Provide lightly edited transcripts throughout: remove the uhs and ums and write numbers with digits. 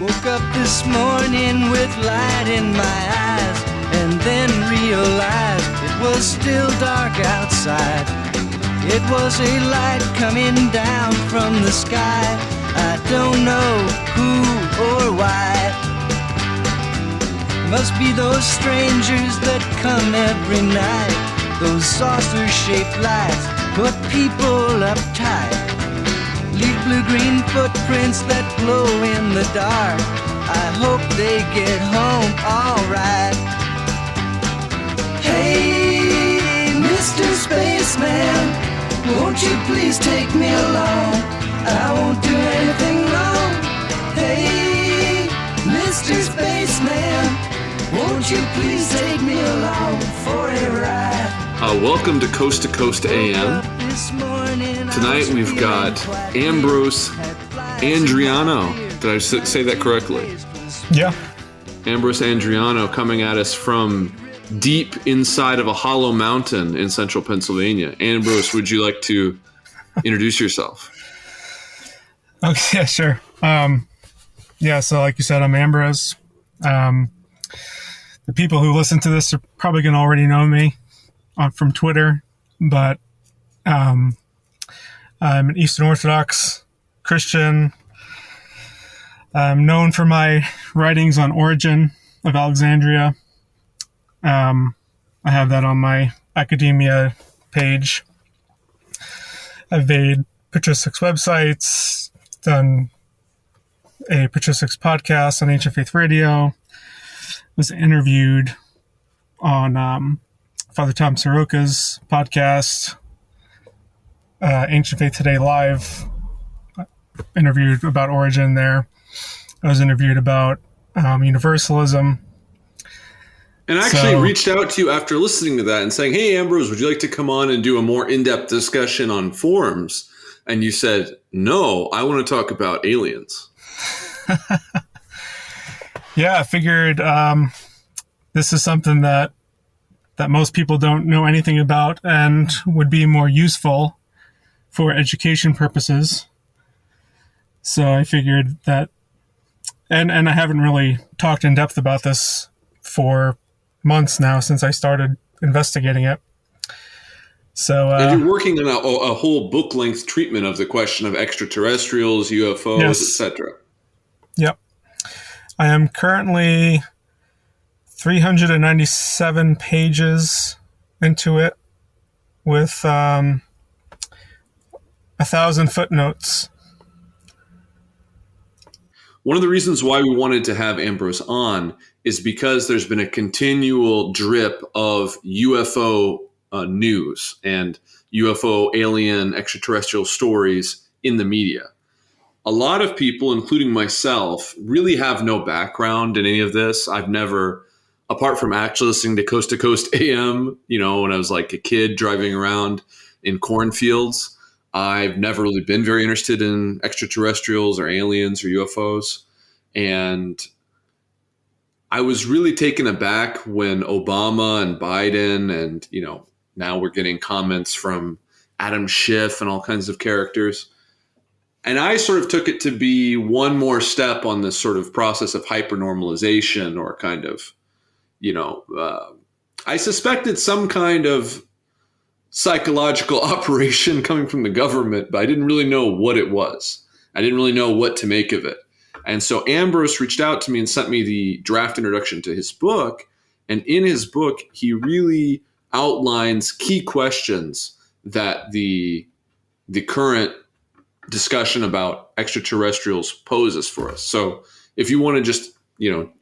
Woke up this morning with light in my eyes, and then realized it was still dark outside. It was a light coming down from the sky. I don't know who or why. Must be those strangers that come every night. Those saucer-shaped lights put people uptight. Leave blue-green footprints that glow in the dark. I hope they get home alright. Hey, Mr. Spaceman, won't you please take me along? I won't do anything wrong. Hey, Mr. Spaceman, won't you please take me along for a ride? Welcome to Coast AM. Tonight we've got Ambrose Andriano. Did I say that correctly? Yeah. Ambrose Andriano coming at us from deep inside of a hollow mountain in central Pennsylvania. Ambrose, would you like to introduce yourself? Okay, yeah, sure. So like you said, I'm Ambrose. The people who listen to this are probably going to already know me from Twitter, but I'm an Eastern Orthodox Christian. I'm known for my writings on Origin of Alexandria. I have that on my academia page. I've made patristics websites, done a patristics podcast on Ancient Faith Radio, was interviewed on Father Tom Soroka's podcast, Ancient Faith Today Live, interviewed about Origin there. I was interviewed about Universalism. And I actually reached out to you after listening to that and saying, hey, Ambrose, would you like to come on and do a more in-depth discussion on forums? And you said, no, I want to talk about aliens. Yeah, I figured this is something that most people don't know anything about and would be more useful for education purposes. So I figured that, and I haven't really talked in depth about this for months now since I started investigating it. So, and you're working on a whole book-length treatment of the question of extraterrestrials, UFOs, yes, etc. Yep. I am currently 397 pages into it with 1,000 footnotes. One of the reasons why we wanted to have Ambrose on is because there's been a continual drip of UFO news and UFO alien extraterrestrial stories in the media. A lot of people, including myself, really have no background in any of this. I've never, apart from actually listening to Coast AM, when I was like a kid driving around in cornfields, I've never really been very interested in extraterrestrials or aliens or UFOs. And I was really taken aback when Obama and Biden and, now we're getting comments from Adam Schiff and all kinds of characters. And I sort of took it to be one more step on this sort of process of hypernormalization or kind of, I suspected some kind of psychological operation coming from the government, but I didn't really know what it was. I didn't really know what to make of it. And so Ambrose reached out to me and sent me the draft introduction to his book. And in his book, he really outlines key questions that the current discussion about extraterrestrials poses for us. So if you want to just,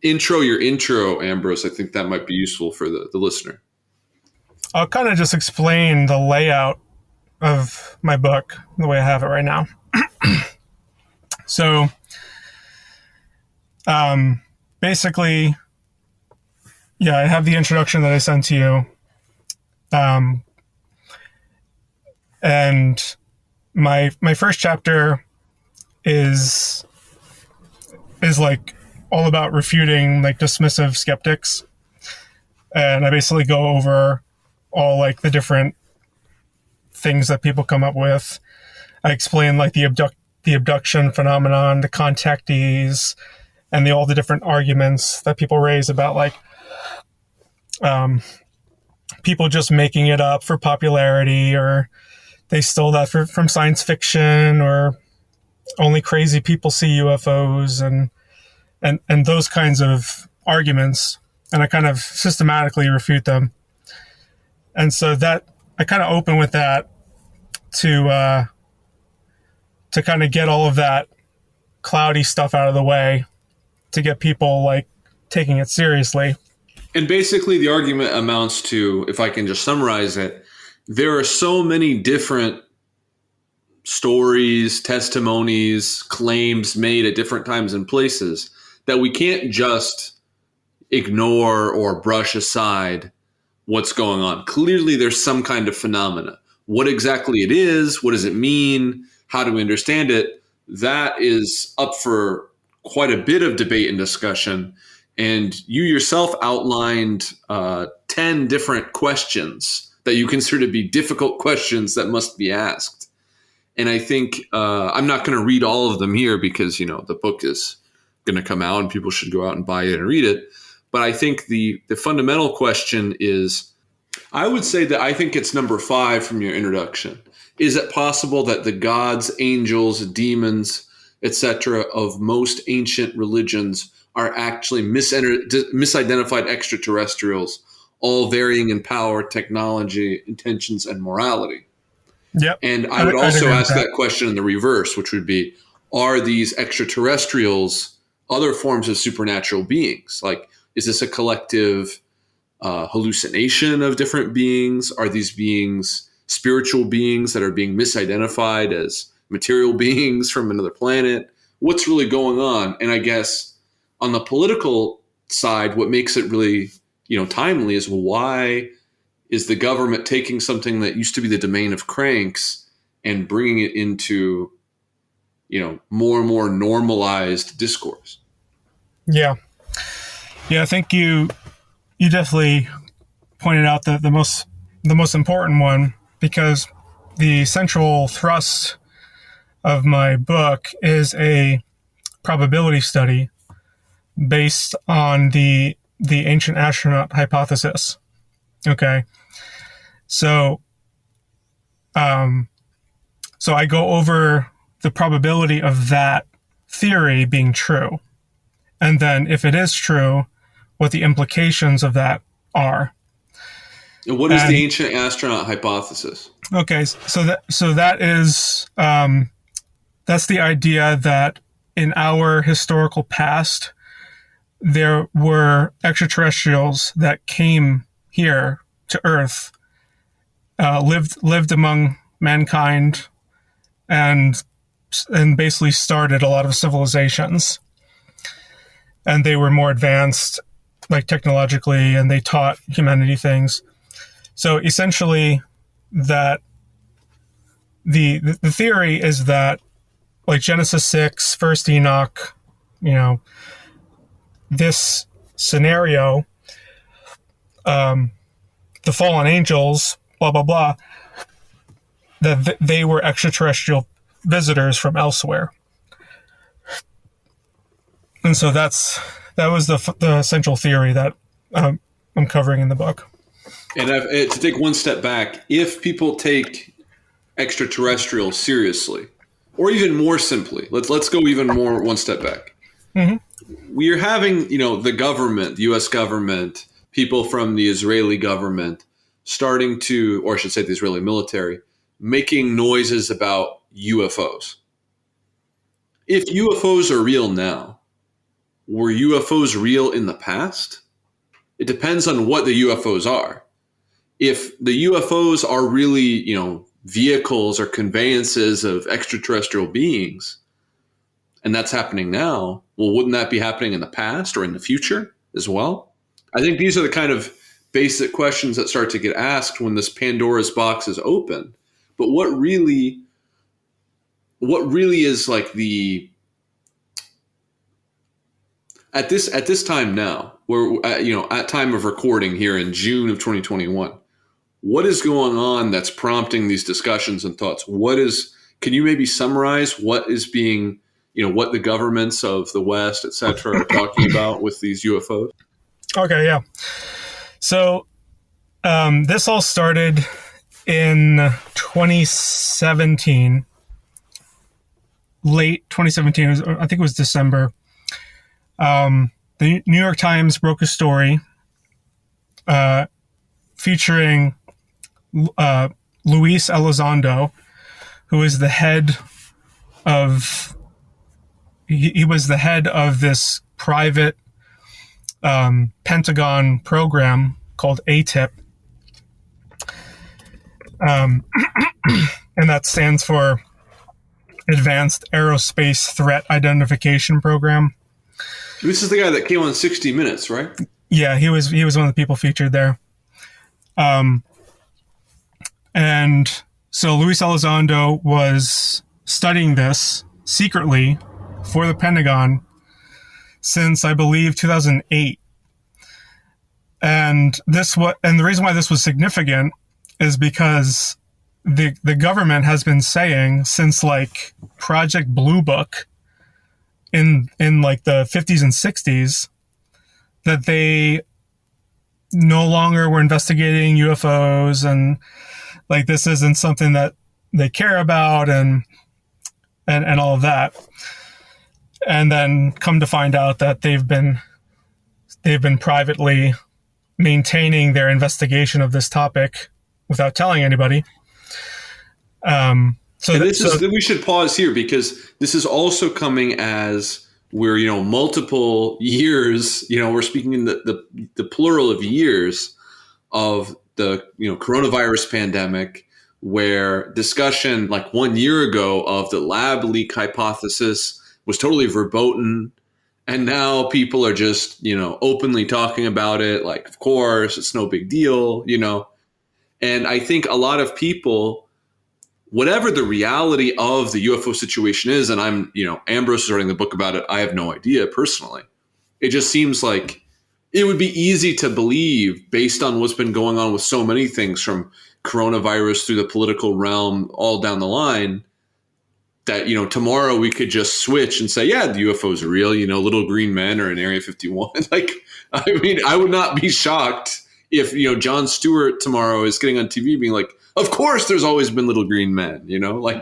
intro your intro, Ambrose, I think that might be useful for the listener. I'll kind of just explain the layout of my book, the way I have it right now. So, basically, I have the introduction that I sent to you. And my first chapter is like all about refuting like dismissive skeptics. And I basically go over all like the different things that people come up with. I explain like the abduction phenomenon, the contactees, and all the different arguments that people raise about like people just making it up for popularity, or they stole that from science fiction, or only crazy people see UFOs, and those kinds of arguments. And I kind of systematically refute them. And so that I kind of open with that to kind of get all of that cloudy stuff out of the way, to get people like taking it seriously. And basically the argument amounts to, if I can just summarize it, there are so many different stories, testimonies, claims made at different times and places that we can't just ignore or brush aside what's going on. Clearly there's some kind of phenomena. What exactly it is, what does it mean, how do we understand it? That is up for quite a bit of debate and discussion. And you yourself outlined 10 different questions that you consider to be difficult questions that must be asked. And I think I'm not going to read all of them here because, the book is going to come out and people should go out and buy it and read it. But I think the fundamental question is, I would say that I think it's number 5 from your introduction. Is it possible that the gods, angels, demons, etc. of most ancient religions are actually misidentified extraterrestrials, all varying in power, technology, intentions, and morality? Yep. And I would also ask that question in the reverse, which would be, are these extraterrestrials other forms of supernatural beings? Like, is this a collective hallucination of different beings? Are these beings spiritual beings that are being misidentified as material beings from another planet? What's really going on? And I guess on the political side, what makes it really, timely is, well, why is the government taking something that used to be the domain of cranks and bringing it into, more and more normalized discourse? Yeah. I think you definitely pointed out the most important one, because the central thrust of my book is a probability study based on the ancient astronaut hypothesis. Okay. So I go over the probability of that theory being true. And then if it is true, what the implications of that are. And what is the ancient astronaut hypothesis? Okay, so that is that's the idea that in our historical past, there were extraterrestrials that came here to Earth, lived among mankind, and basically started a lot of civilizations. And they were more advanced, like technologically, and they taught humanity things. So essentially, that the theory is that, like Genesis 6, First Enoch, this scenario, the fallen angels, blah blah blah, that they were extraterrestrial visitors from elsewhere. And so that was the central theory that I'm covering in the book. And to take one step back, if people take extraterrestrials seriously, or even more simply, let's go even more one step back. Mm-hmm. We are having, the government, the U.S. government, people from the Israeli government starting to, or I should say the Israeli military, making noises about UFOs. If UFOs are real now, were UFOs real in the past? It depends on what the UFOs are. If the UFOs are really, vehicles or conveyances of extraterrestrial beings, and that's happening now, well, wouldn't that be happening in the past or in the future as well? I think these are the kind of basic questions that start to get asked when this Pandora's box is open. But what really is like at this time now, where at time of recording here in June of 2021, what is going on that's prompting these discussions and thoughts? Can you maybe summarize what is being what the governments of the West, et cetera, are talking about with these UFOs? Okay, yeah. So this all started in 2017, late 2017. I think it was December. The New York Times broke a story featuring Luis Elizondo, who is the head of. He was the head of this private Pentagon program called ATIP. And that stands for Advanced Aerospace Threat Identification Program. This is the guy that came on 60 Minutes, right? Yeah, he was one of the people featured there. And so Luis Elizondo was studying this secretly for the Pentagon since, I believe, 2008. And the reason why this was significant is because the government has been saying since like Project Blue Book in like the 50s and 60s that they no longer were investigating UFOs, and like this isn't something that they care about and all of that. And then come to find out that they've been privately maintaining their investigation of this topic without telling anybody. We should pause here because this is also coming as we're, multiple years, we're speaking in the plural of years of the, coronavirus pandemic, where discussion like 1 year ago of the lab leak hypothesis was totally verboten. And now people are just, openly talking about it. Like, of course, it's no big deal, And I think a lot of people, whatever the reality of the UFO situation is, and Ambrose is writing the book about it. I have no idea personally. It just seems like it would be easy to believe based on what's been going on with so many things from coronavirus through the political realm, all down the line, that, tomorrow we could just switch and say, yeah, the UFOs are real, little green men are in Area 51. I would not be shocked if, Jon Stewart tomorrow is getting on TV being like, of course there's always been little green men,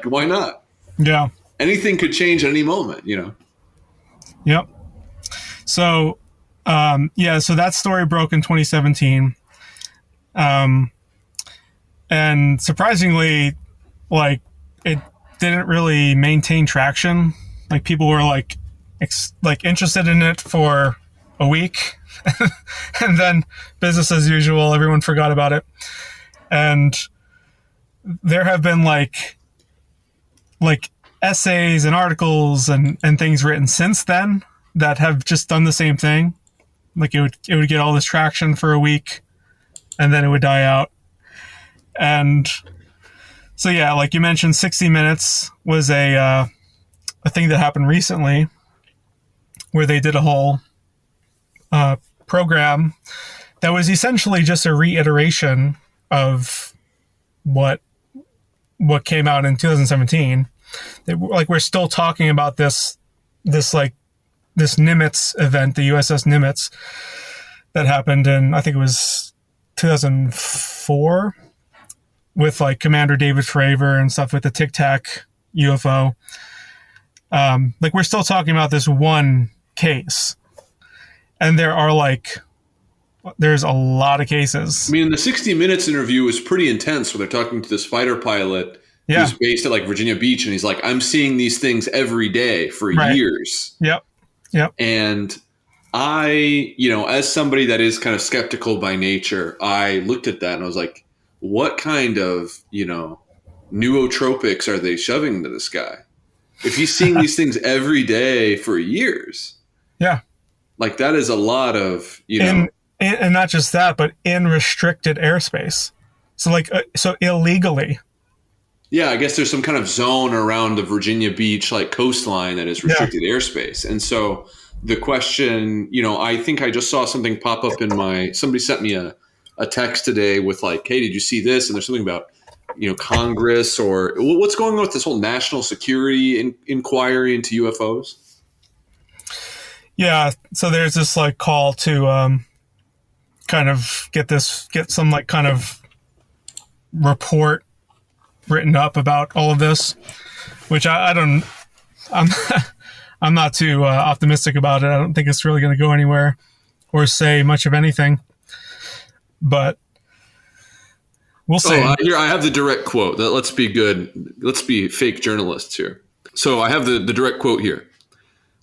why not? Yeah. Anything could change at any moment, Yep. So, so that story broke in 2017. And surprisingly, like, it didn't really maintain traction. Like, people were interested in it for a week, and then business as usual, everyone forgot about it. And there have been like essays and articles and things written since then that have just done the same thing. Like it would get all this traction for a week and then it would die out. And so, yeah, like you mentioned, 60 Minutes was a thing that happened recently where they did a whole program that was essentially just a reiteration of what came out in 2017. We're still talking about this Nimitz event, the USS Nimitz, that happened in, I think it was 2004, with like Commander David Fravor and stuff with the Tic Tac UFO. We're still talking about this one case, and there's a lot of cases. I mean, the 60 Minutes interview was pretty intense where they're talking to this fighter pilot who's based at like Virginia Beach. And he's like, I'm seeing these things every day for years. Yep. And I, as somebody that is kind of skeptical by nature, I looked at that and I was like, what kind of, nootropics are they shoving into this guy? If he's seeing these things every day for years. Yeah. Like that is a lot of, and not just that, but in restricted airspace. So illegally. Yeah, I guess there's some kind of zone around the Virginia Beach coastline that is restricted airspace. And so the question, I think I just saw something pop up somebody sent me a text today with hey, did you see this? And there's something about Congress, or what's going on with this whole national security inquiry into UFOs? Yeah, so there's this like call to kind of get some like kind of report written up about all of this, which I'm I'm not too optimistic about it. I don't think it's really going to go anywhere or say much of anything, but we'll see. Here I have the direct quote. Let's be good. Let's be fake journalists here. So I have the direct quote here.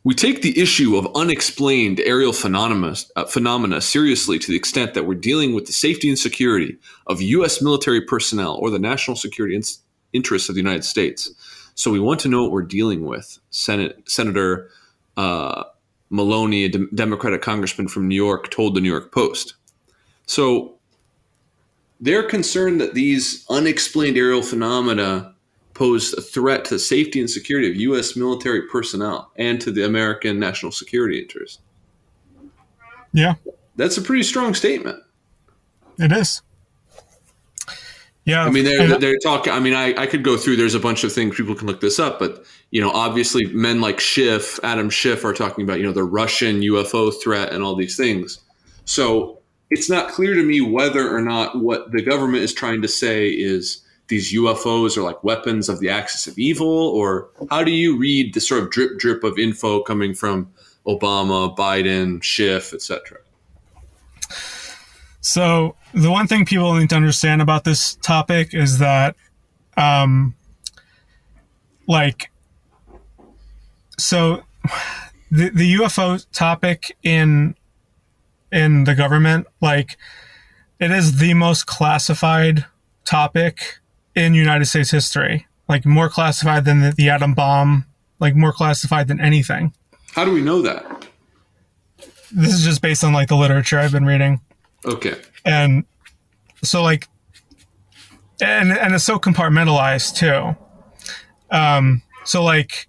We take the issue of unexplained aerial phenomena seriously to the extent that we're dealing with the safety and security of U.S. military personnel or the national security interests of the United States. So we want to know what we're dealing with. Senator Maloney, a Democratic congressman from New York, told the New York Post. So they're concerned that these unexplained aerial phenomena pose a threat to the safety and security of U.S. military personnel and to the American national security interest. Yeah. That's a pretty strong statement. It is. Yeah. I mean, they're talking. I mean, I could go through. There's a bunch of things. People can look this up, but obviously, men like Adam Schiff, are talking about the Russian UFO threat and all these things. So it's not clear to me whether or not what the government is trying to say is these UFOs are like weapons of the axis of evil, or how do you read the sort of drip of info coming from Obama, Biden, Schiff, etc.? So the one thing people need to understand about this topic is that, so the UFO topic in the government, like, it is the most classified topic in United States history, like more classified than the atom bomb, like more classified than anything. How do we know that? This is just based on like the literature I've been reading. Okay. And so like, and it's so compartmentalized too. So like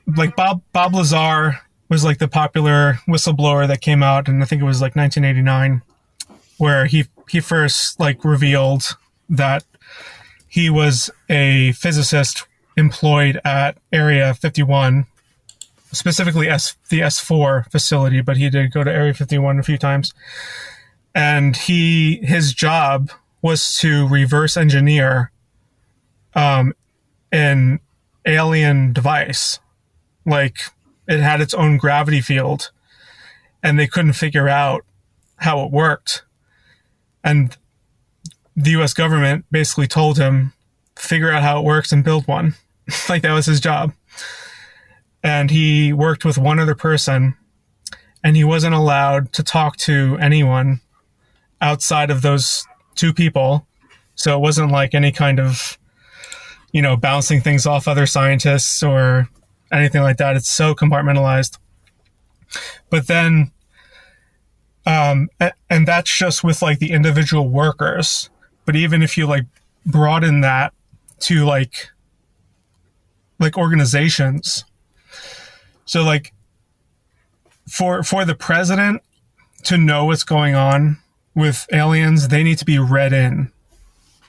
Bob Lazar was like the popular whistleblower that came out, and I think it was like 1989, where he first like revealed that he was a physicist employed at Area 51, specifically the S4 facility, but he did go to Area 51 a few times. And his job was to reverse engineer an alien device. Like, it had its own gravity field, and they couldn't figure out how it worked. And the U.S. government basically told him, figure out how it works and build one. Like, that was his job. And he worked with one other person, and he wasn't allowed to talk to anyone outside of those two people. So it wasn't like any kind of, bouncing things off other scientists or anything like that. It's so compartmentalized. But then, and that's just with like the individual workers. But even if you like broaden that to like organizations, so like for the president to know what's going on with aliens, they need to be read in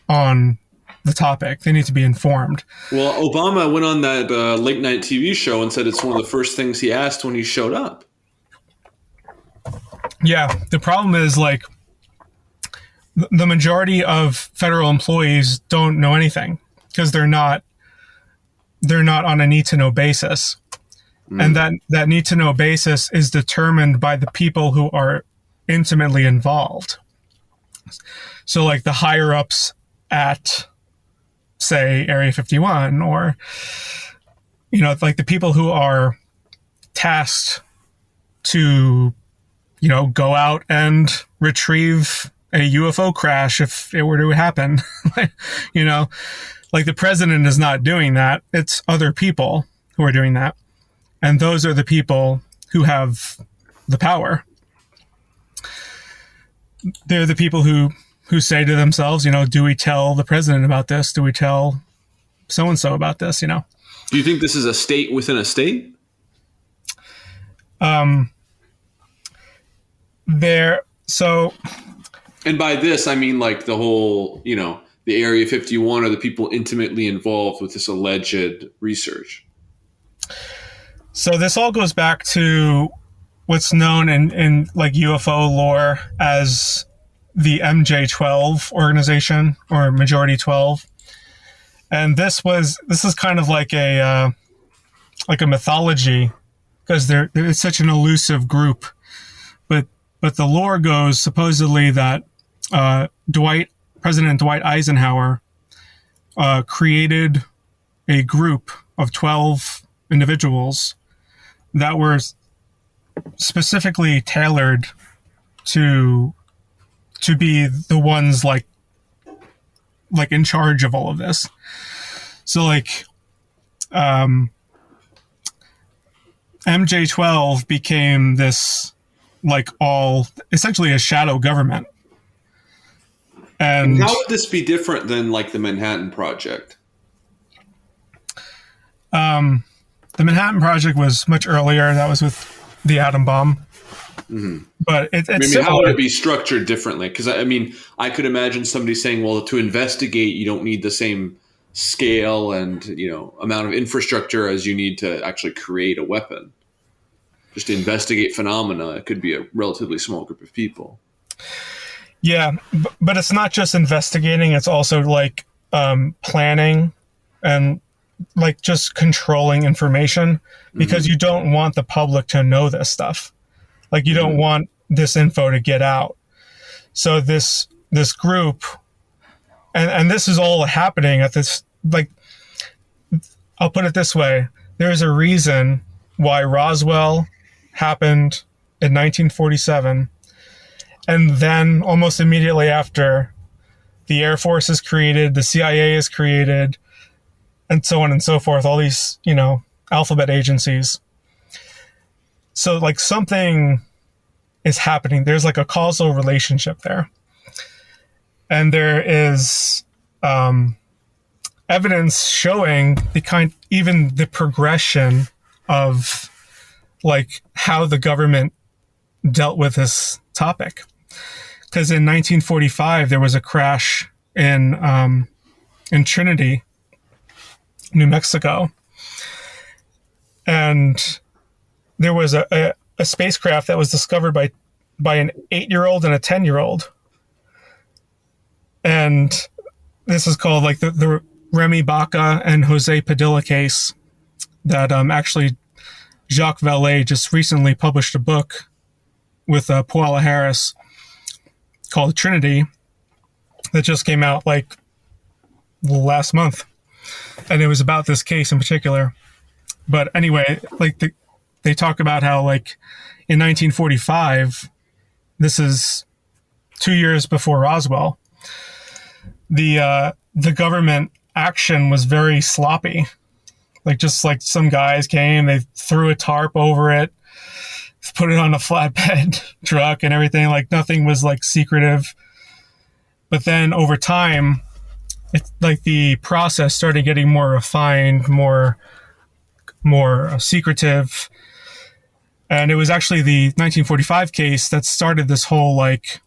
on the topic. They need to be informed. Well, Obama went on that late night TV show and said it's one of the first things he asked when he showed up. Yeah, the problem is like the majority of federal employees don't know anything because they're not on a need to know basis. And that need to know basis is determined by the people who are intimately involved. So like the higher ups at, say, Area 51, or, like the people who are tasked to, go out and retrieve a UFO crash if it were to happen. Like the president is not doing that. It's other people who are doing that. And those are the people who have the power. They're the people who say to themselves, do we tell the president about this? Do we tell so-and-so about this, Do you think this is a state within a state? So And by this, I mean like the whole, the Area 51 or the people intimately involved with this alleged research. So this all goes back to what's known in like UFO lore as the MJ-12 organization, or Majority 12. And this is kind of like a mythology, because it's such an elusive group. But the lore goes supposedly that President Dwight Eisenhower created a group of 12 individuals that were specifically tailored to be the ones like in charge of all of this. So like MJ-12 became this like all essentially a shadow government. And how would this be different than like the Manhattan Project? The Manhattan Project was much earlier. That was with the atom bomb. Mm-hmm. But how would it be structured differently? Because I could imagine somebody saying, well, to investigate, you don't need the same scale and amount of infrastructure as you need to actually create a weapon. Just to investigate phenomena, it could be a relatively small group of people. Yeah, but it's not just investigating. It's also like planning and like just controlling information, because you don't want the public to know this stuff. Like you don't want this info to get out. So this group, and this is all happening at this, like, I'll put it this way. There's a reason why Roswell happened in 1947. And then almost immediately after, the Air Force is created, the CIA is created, and so on and so forth, all these, alphabet agencies. So like something is happening. There's like a causal relationship there. And there is evidence showing even the progression of like how the government dealt with this topic. Because in 1945, there was a crash in Trinity, New Mexico. And there was a spacecraft that was discovered by an 8-year-old and a 10-year-old. And this is called like the Remy Baca and Jose Padilla case that actually Jacques Vallée just recently published a book with Paula Harris called Trinity that just came out like last month. And it was about this case in particular. But anyway, like they talk about how like in 1945, this is 2 years before Roswell, the government action was very sloppy. Like just like some guys came, they threw a tarp over it, put it on a flatbed truck and everything. Like nothing was like secretive. But then over time, like the process started getting more refined, more secretive. And it was actually the 1945 case that started this whole like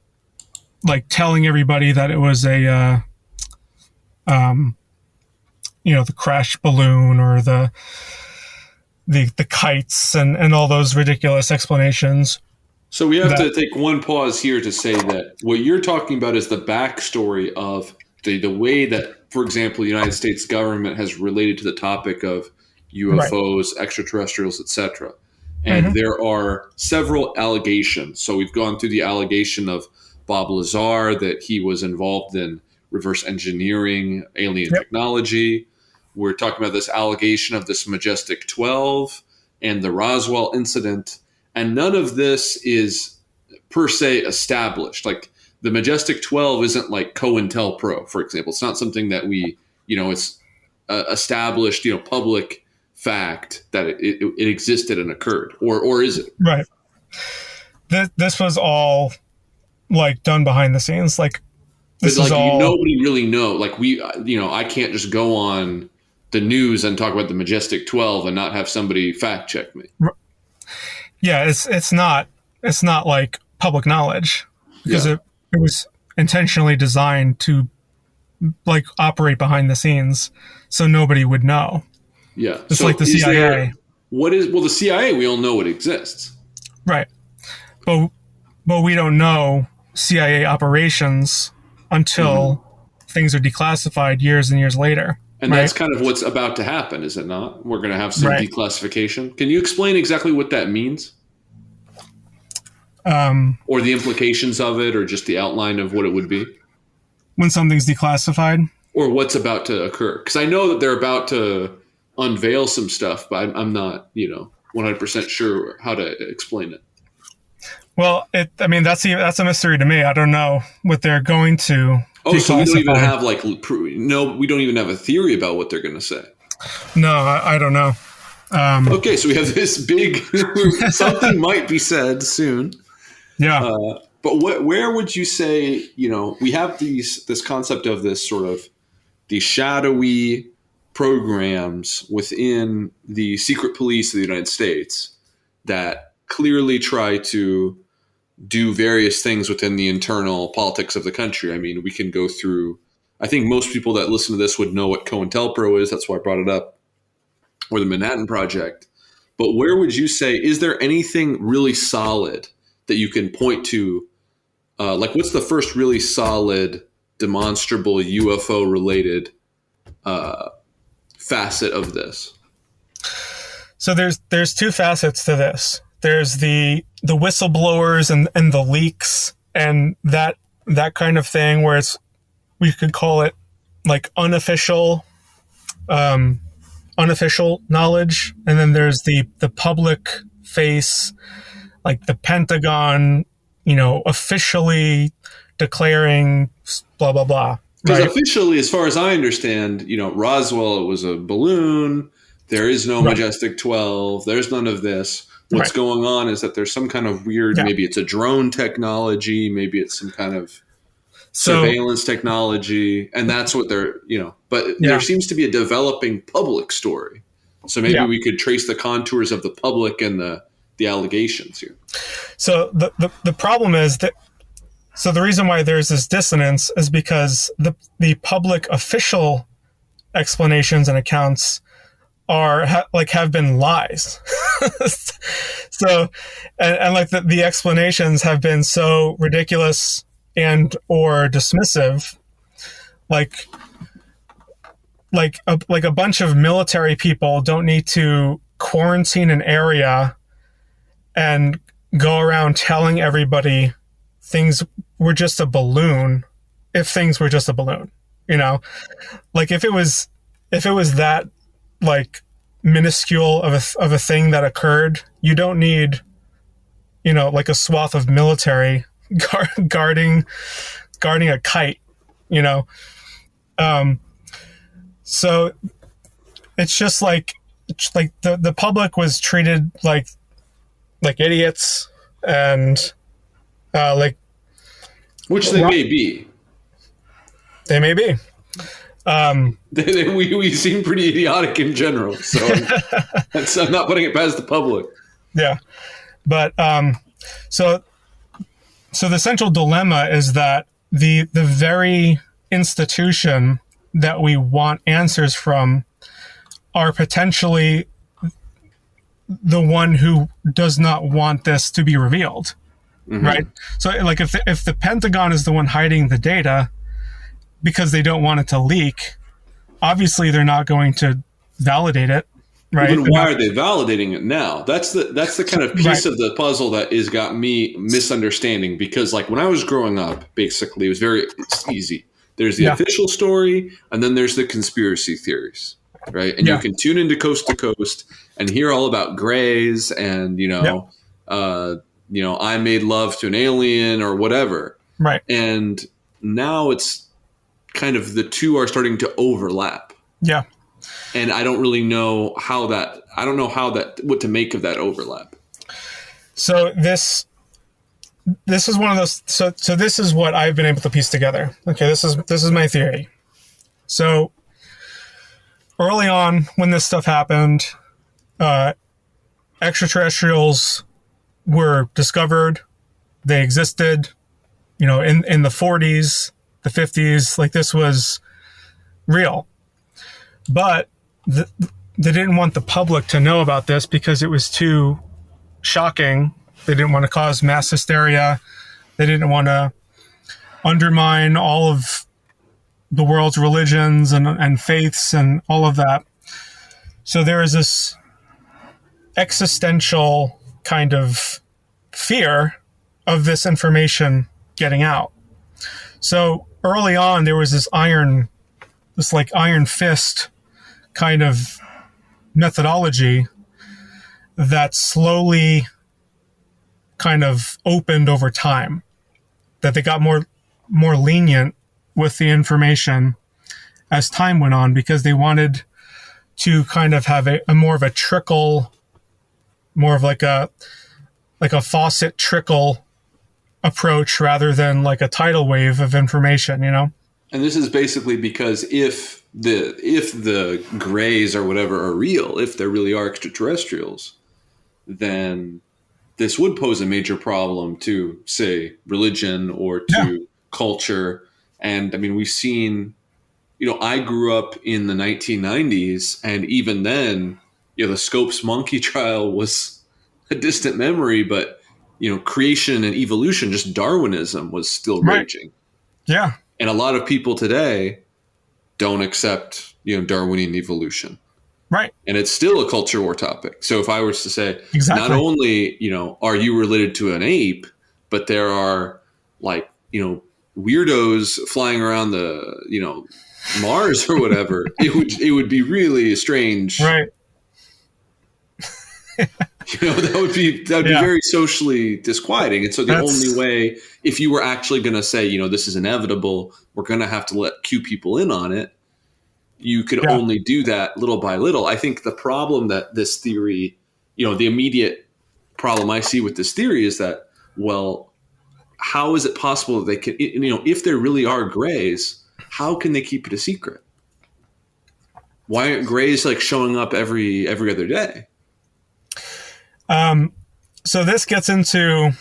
telling everybody that it was a the crash balloon or the kites and all those ridiculous explanations. So we have to take one pause here to say that what you're talking about is the backstory of the way that, for example, the United States government has related to the topic of UFOs, right, extraterrestrials, etc. And there are several allegations. So we've gone through the allegation of Bob Lazar that he was involved in reverse engineering alien technology. We're talking about this allegation of this Majestic 12 and the Roswell incident. And none of this is per se established. Like the Majestic 12 isn't like COINTELPRO, for example. It's not something that we, it's established, public fact that it existed and occurred, or is it? Right. This was all like done behind the scenes. Like this is all nobody really know. Like we, I can't just go on the news and talk about the Majestic 12 and not have somebody fact check me. Yeah, it's not like public knowledge because it intentionally designed to like operate behind the scenes so nobody would know. Yeah. It's like the CIA. The CIA, we all know it exists. Right. But we don't know CIA operations until things are declassified years and years later. And that's kind of what's about to happen, is it not? We're going to have some declassification. Can you explain exactly what that means? Or the implications of it, or just the outline of what it would be? When something's declassified? Or what's about to occur? Because I know that they're about to unveil some stuff, but I'm not, 100% sure how to explain it. Well, that's a mystery to me. I don't know what they're going to. Oh, so we don't even have we don't even have a theory about what they're going to say. No, I don't know. Okay, so we have this big something might be said soon. Yeah. But where would you say, we have this concept of this sort of the shadowy programs within the secret police of the United States that clearly try to do various things within the internal politics of the country. I mean, we can go through, I think most people that listen to this would know what COINTELPRO is. That's why I brought it up, or the Manhattan Project. But where would you say, is there anything really solid that you can point to? What's the first really solid, demonstrable UFO related facet of this? So there's two facets to this. There's the whistleblowers and the leaks and that kind of thing, where we could call it like unofficial knowledge, and then there's the public face, like the Pentagon, officially declaring blah blah blah. Because officially, as far as I understand, Roswell, it was a balloon. There is no Majestic 12. There's none of this. What's going on is that there's some kind of weird, maybe it's a drone technology, maybe it's some kind of surveillance technology, and that's what they're, but there seems to be a developing public story. So maybe we could trace the contours of the public and the allegations here. So the problem is that, so the reason why there's this dissonance is because the public official explanations and accounts have been lies. So, and like the explanations have been so ridiculous and or dismissive, like a bunch of military people don't need to quarantine an area and go around telling everybody things were just a balloon. If things were just a balloon, like if it was that like minuscule of a thing that occurred, you don't need, like a swath of military guarding a kite, so it's just like the public was treated like idiots, and which they may be. They may be. We seem pretty idiotic in general, so I'm not putting it past the public. Yeah, but so the central dilemma is that the very institution that we want answers from are potentially the one who does not want this to be revealed, right? So, like, if the Pentagon is the one hiding the data because they don't want it to leak, obviously they're not going to validate it, right? Well, then why are they validating it now? That's the kind of piece of the puzzle that has got me misunderstanding, because like when I was growing up, basically it's easy. There's the official story, and then there's the conspiracy theories, right? And you can tune into Coast to Coast and hear all about grays and I made love to an alien or whatever, right? And now it's kind of the two are starting to overlap. Yeah. And I don't really know what to make of that overlap. So this is one of those. So this is what I've been able to piece together. Okay, this is my theory. So early on, when this stuff happened, extraterrestrials were discovered. They existed. in the 40s, the 50s, like this was real. But they didn't want the public to know about this because it was too shocking. They didn't want to cause mass hysteria. They didn't want to undermine all of the world's religions and faiths and all of that. So there is this existential kind of fear of this information getting out. So early on, there was this iron fist kind of methodology that slowly kind of opened over time, that they got more lenient with the information as time went on, because they wanted to kind of have a more of a trickle, more of like a faucet trickle approach rather than like a tidal wave of information, And this is basically because if the grays or whatever are real, if there really are extraterrestrials, then this would pose a major problem to, say, religion or to culture. And I mean, we've seen, I grew up in the 1990s, and even then, the Scopes monkey trial was a distant memory, but, creation and evolution, just Darwinism, was still raging. Yeah. And a lot of people today don't accept, Darwinian evolution. Right. And it's still a culture war topic. So if I was to say, exactly, not only, are you related to an ape, but there are weirdos flying around the, Mars or whatever, it would be really strange. Right. That would be very socially disquieting. And so the only way, if you were actually going to say, this is inevitable, we're going to have to let cue people in on it, you could only do that little by little. I think the problem that this theory, the immediate problem I see with this theory is that, well, how is it possible that they can, if there really are grays, how can they keep it a secret? Why aren't grays like showing up every other day? So this gets into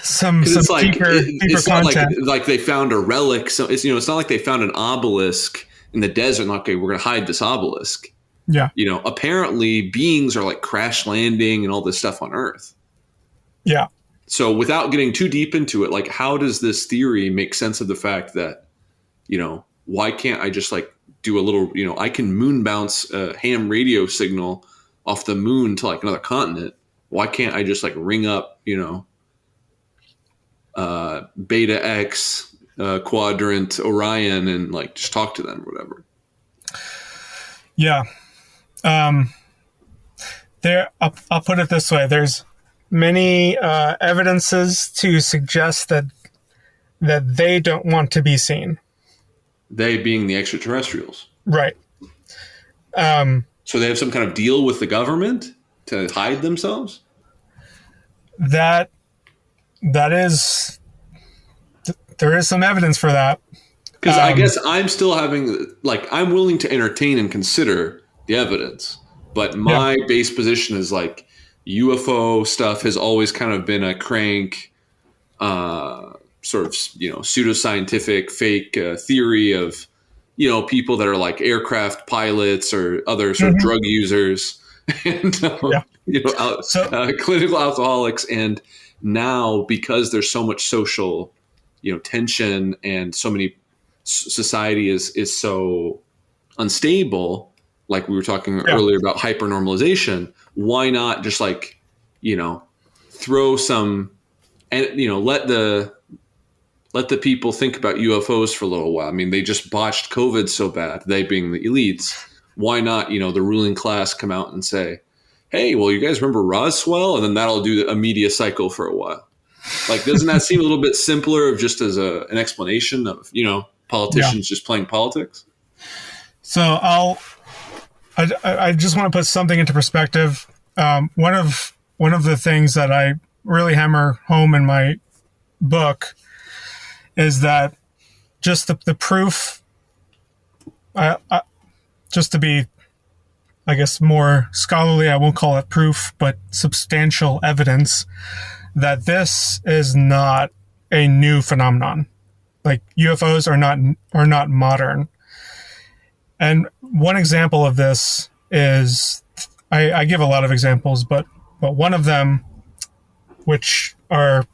some deeper content. Not like they found a relic. So it's not like they found an obelisk in the desert. And okay, we're going to hide this obelisk. Yeah. Apparently beings are like crash landing and all this stuff on Earth. Yeah. So without getting too deep into it, like, how does this theory make sense of the fact that, why can't I just like do a little, I can moon bounce a ham radio signal off the moon to like another continent. Why can't I just like ring up, Beta X quadrant Orion and like just talk to them or whatever? Yeah. I'll put it this way. There's many evidences to suggest that they don't want to be seen. They being the extraterrestrials. Right. So they have some kind of deal with the government to hide themselves? There is some evidence for that. Because I guess I'm still I'm willing to entertain and consider the evidence, but my base position is like UFO stuff has always kind of been a crank, sort of, pseudoscientific fake theory of, people that are like aircraft pilots or other sort of drug users and, clinical alcoholics. And now, because there's so much social, tension and so many society is so unstable, like we were talking earlier about hypernormalization, why not just like, throw some, and, let the people think about UFOs for a little while. I mean, they just botched COVID so bad, they being the elites. Why not, the ruling class come out and say, hey, well, you guys remember Roswell? And then that'll do a media cycle for a while. Like, doesn't that seem a little bit simpler of just as an explanation of, politicians just playing politics? So I just want to put something into perspective. One of the things that I really hammer home in my book is that just the proof, just to be, I guess, more scholarly, I won't call it proof, but substantial evidence that this is not a new phenomenon. Like UFOs are not modern. And one example of this is, I give a lot of examples, but one of them, which our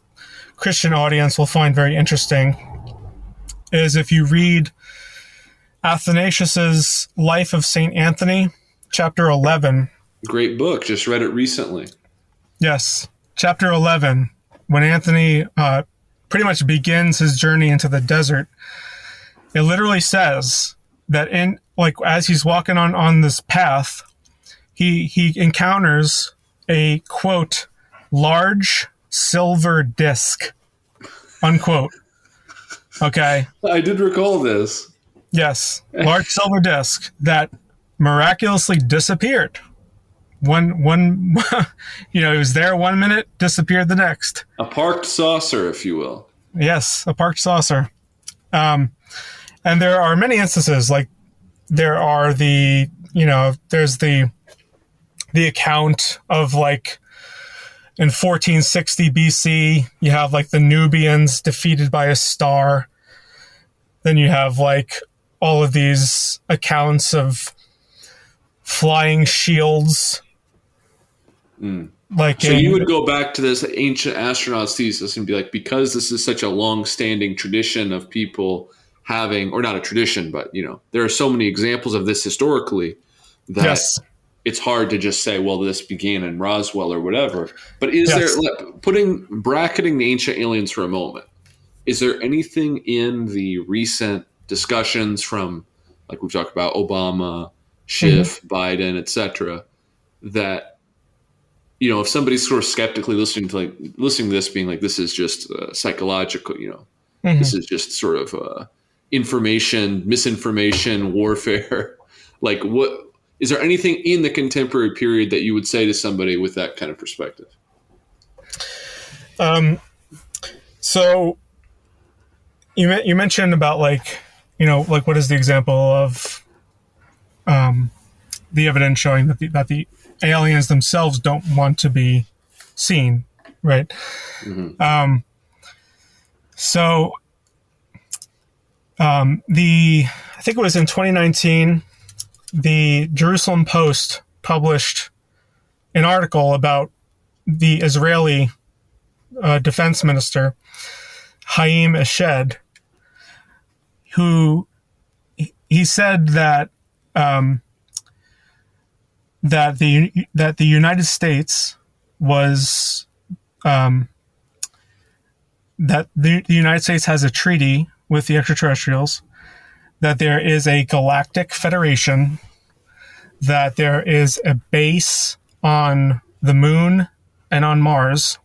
Christian audience will find very interesting, is if you read Athanasius's Life of St. Anthony, chapter 11. Great book. Just read it recently. Yes. Chapter 11, when Anthony pretty much begins his journey into the desert, it literally says that as he's walking on this path, he encounters a, quote, large silver disc, unquote. Okay. I did recall this. Yes. Large silver disc that miraculously disappeared. One it was there 1 minute, disappeared the next. A parked saucer, if you will. Yes, a parked saucer. And there are many instances, like there are there's the account of, like, in 1460 BC, you have like the Nubians defeated by a star. Then you have like all of these accounts of flying shields. Like, so you would go back to this ancient astronauts thesis and be like, because this is such a long-standing tradition of people having, or not a tradition, but there are so many examples of this historically that yes. It's hard to just say, well, this began in Roswell or whatever. But is Yes. there, bracketing the ancient aliens for a moment, is there anything in the recent discussions from, like we've talked about, Obama, Schiff, Biden, etc., that, if somebody's sort of skeptically listening to this, being like, this is just psychological, this is just sort of misinformation, warfare. Like, what is there anything in the contemporary period that you would say to somebody with that kind of perspective? So you mentioned about like what is the example of the evidence showing that the aliens themselves don't want to be seen, right? I think it was in 2019, the Jerusalem Post published an article about the Israeli defense minister, Haim Eshed, who he said that that the United States was that the United States has a treaty with the extraterrestrials, that there is a galactic federation, that there is a base on the moon and on Mars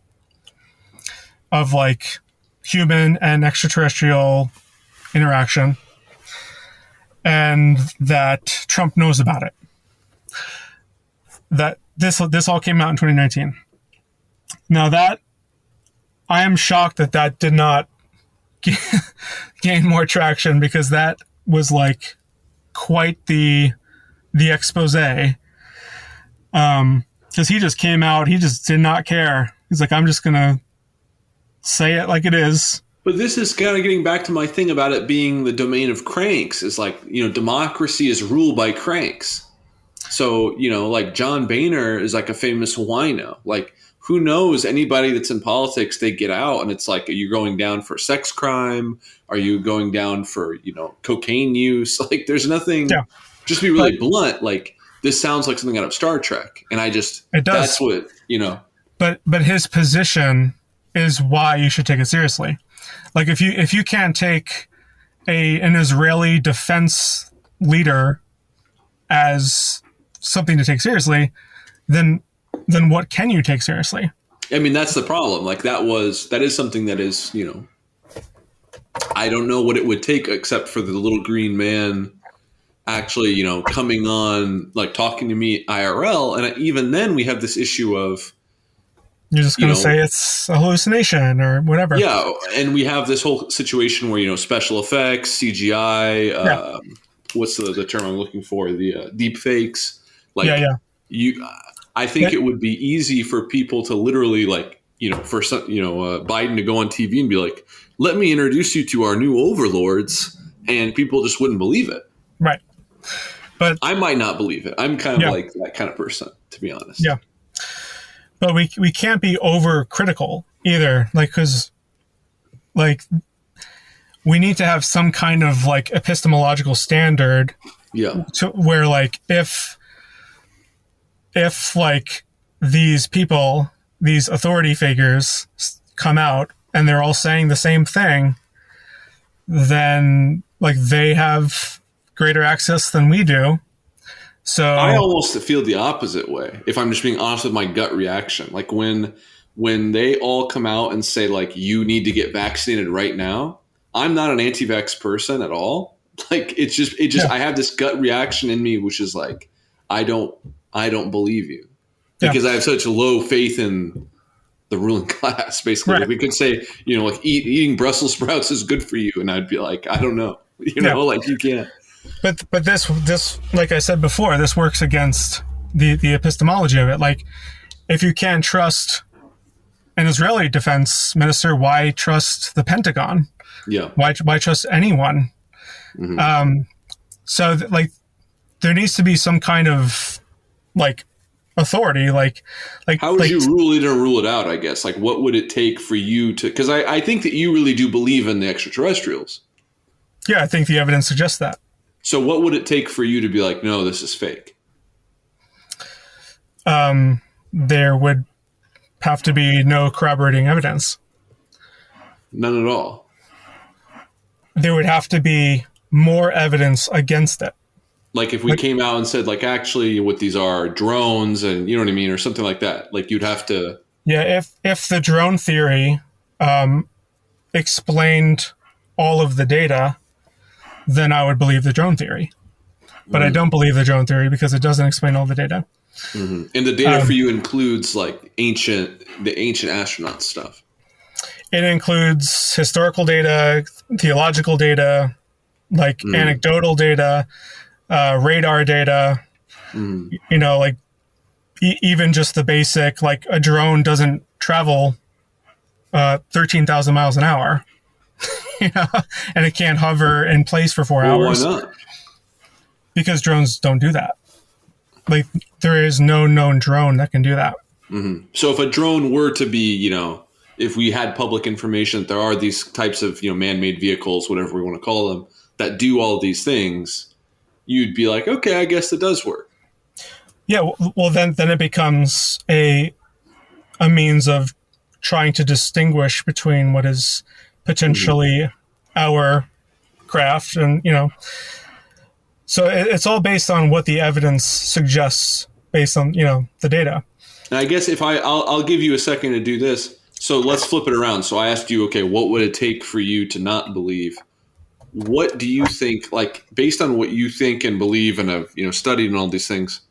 of like human and extraterrestrial interaction, and that Trump knows about it. That this all came out in 2019. Now that I am shocked that did not gain more traction, because that was like quite the expose. Because he just came out, he just did not care. He's like, I'm just gonna say it like it is. But this is kind of getting back to my thing about it being the domain of cranks. Is like, democracy is ruled by cranks. So, like John Boehner is like a famous wino. Like, who knows, anybody that's in politics, they get out and it's like, are you going down for sex crime? Are you going down for, cocaine use? Like, there's nothing, just to be really blunt, like, this sounds like something out of Star Trek. And it does. That's what, But his position is why you should take it seriously. Like, if you can't take an Israeli defense leader as something to take seriously, then what can you take seriously? I mean, that's the problem. Like, that is something that is, I don't know what it would take except for the little green man actually, coming on, like talking to me IRL. And even then we have this issue of, you're just going to say it's a hallucination or whatever. Yeah. And we have this whole situation where, special effects, CGI, what's the term I'm looking for? The deep fakes. Like, I think it would be easy for people to literally like for some, Biden to go on TV and be like, let me introduce you to our new overlords, and people just wouldn't believe it. Right. But I might not believe it. I'm kind of like that kind of person, to be honest. Yeah. But we can't be overcritical either. Like, because like we need to have some kind of like epistemological standard. Yeah. To where like if like these people, these authority figures come out and they're all saying the same thing, then like they have greater access than we do. So I almost feel the opposite way, if I'm just being honest with my gut reaction. Like when they all come out and say like, you need to get vaccinated right now, I'm not an anti-vax person at all. Like it's just I have this gut reaction in me, which is like, I don't believe you, because I have such low faith in the ruling class. Basically, Right. Like we could say, like eating Brussels sprouts is good for you, and I'd be like, I don't know, like you can't. But this, like I said before, this works against the epistemology of it. Like, if you can't trust an Israeli defense minister, why trust the Pentagon? Yeah. Why trust anyone? Mm-hmm. So like, there needs to be some kind of like authority. Like how would you rule it or rule it out? I guess. Like, what would it take for you to? Because I think that you really do believe in the extraterrestrials. Yeah, I think the evidence suggests that. So what would it take for you to be like, no, this is fake? There would have to be no corroborating evidence. None at all. There would have to be more evidence against it. Like if we came out and said, like, actually what these are drones and you know what I mean, or something like that. Like you'd have to. Yeah, if the drone theory explained all of the data, then I would believe the drone theory. But I don't believe the drone theory because it doesn't explain all the data. Mm-hmm. And the data for you includes like the ancient astronaut stuff. It includes historical data, theological data, like anecdotal data, radar data, like even just the basic, like a drone doesn't travel 13,000 miles an hour. And it can't hover in place for 4 hours. Why not? Because drones don't do that. Like there is no known drone that can do that. Mm-hmm. So if a drone were to be, if we had public information that there are these types of, man-made vehicles, whatever we want to call them, that do all these things, you'd be like, okay, I guess it does work. Yeah. Well, then it becomes a means of trying to distinguish between what is potentially our craft and so it's all based on what the evidence suggests based on the data. And I guess if I'll give you a second to do this, so let's flip it around. So I asked you, okay, what would it take for you to not believe? What do you think, like based on what you think and believe and have studied and all these things,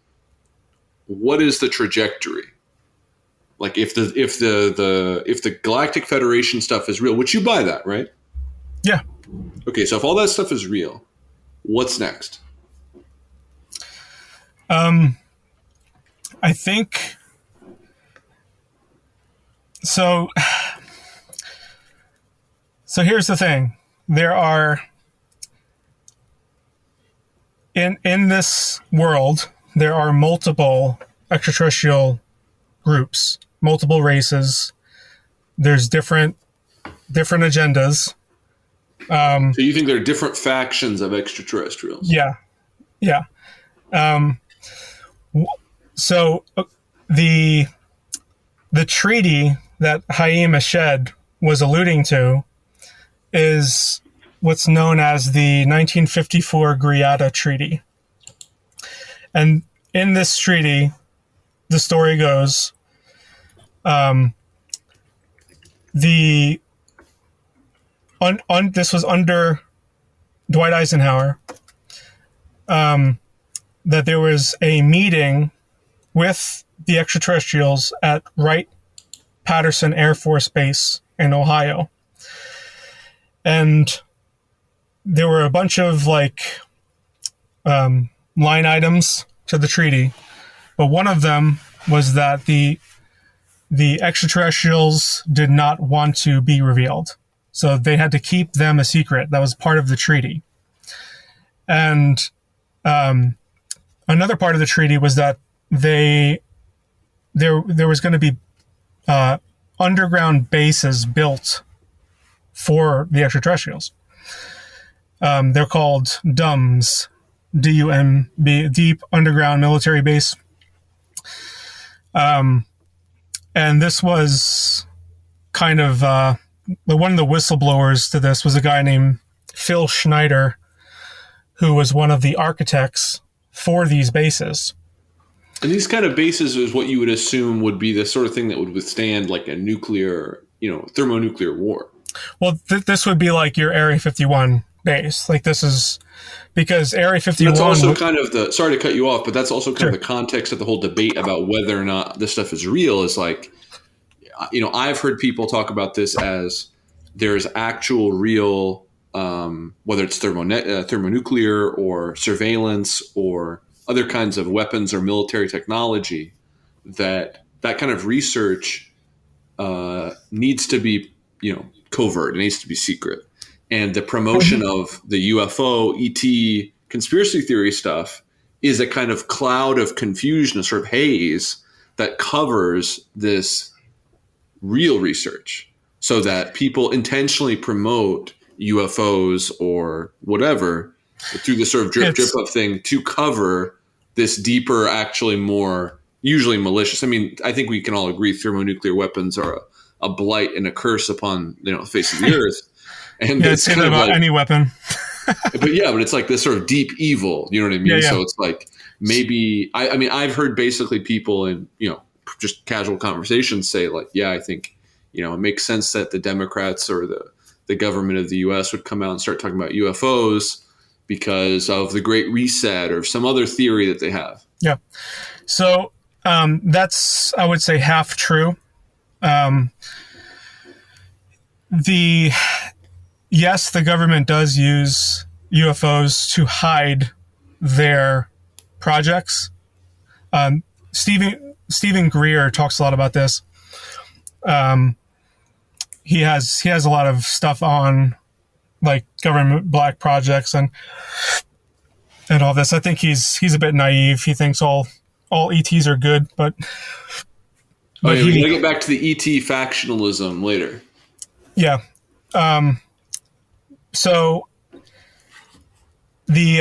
what is the trajectory? Like if the Galactic Federation stuff is real, which you buy that, right? Yeah. Okay, so if all that stuff is real, what's next? I think so. So here's the thing: there are in this world there are multiple extraterrestrial groups, multiple races. There's different agendas. So you think there are different factions of extraterrestrials? Yeah. So the treaty that Haim Eshed was alluding to is what's known as the 1954 Greada Treaty. And in this treaty, the story goes, this was under Dwight Eisenhower, that there was a meeting with the extraterrestrials at Wright-Patterson Air Force Base in Ohio. And there were a bunch of line items to the treaty, but one of them was that the the extraterrestrials did not want to be revealed. So they had to keep them a secret. That was part of the treaty. And another part of the treaty was that there was going to be underground bases built for the extraterrestrials. They're called DUMBs, D-U-M-B, Deep Underground Military Base. And this was kind of one of the whistleblowers to this was a guy named Phil Schneider, who was one of the architects for these bases. And these kind of bases is what you would assume would be the sort of thing that would withstand like a nuclear, thermonuclear war. Well, this would be like your Area 51 base. Like this is because Area 51. That's also kind of sorry to cut you off, but that's also kind of Sure. the context of the whole debate about whether or not this stuff is real is like, I've heard people talk about this as there's actual real, whether it's thermonuclear or surveillance or other kinds of weapons or military technology, that kind of research needs to be, covert. It needs to be secret. And the promotion of the UFO, ET, conspiracy theory stuff is a kind of cloud of confusion, a sort of haze that covers this real research so that people intentionally promote UFOs or whatever through this sort of drip of thing to cover this deeper, actually more usually malicious. I mean, I think we can all agree thermonuclear weapons are a blight and a curse upon the face of the earth. And it's kind of about any weapon. but it's like this sort of deep evil, you know what I mean? Yeah. So it's like maybe I mean I've heard basically people in just casual conversations say like, yeah, I think it makes sense that the Democrats or the government of the U.S. would come out and start talking about UFOs because of the Great Reset or some other theory that they have. Yeah. So that's, I would say, half true. Yes, the government does use UFOs to hide their projects. Stephen Greer talks a lot about this. He has a lot of stuff on like government black projects and all this. I think he's a bit naive. He thinks all ETs are good, but we're gonna get back to the ET factionalism later. Yeah. So the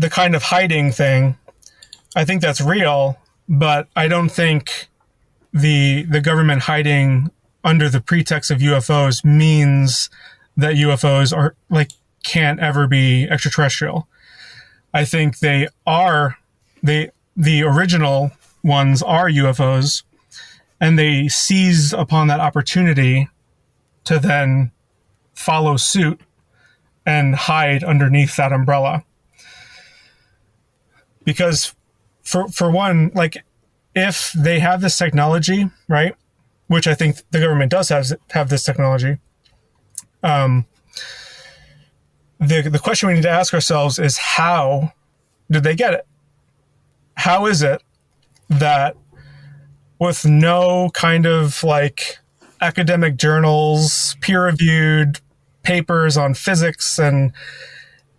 kind of hiding thing, I think that's real, but I don't think the government hiding under the pretext of UFOs means that UFOs are like can't ever be extraterrestrial. I think they are the original ones are UFOs, and they seized upon that opportunity to then follow suit and hide underneath that umbrella. Because for one, like if they have this technology, right, which I think the government does have this technology, the question we need to ask ourselves is how did they get it? How is it that with no kind of like academic journals, peer-reviewed papers on physics and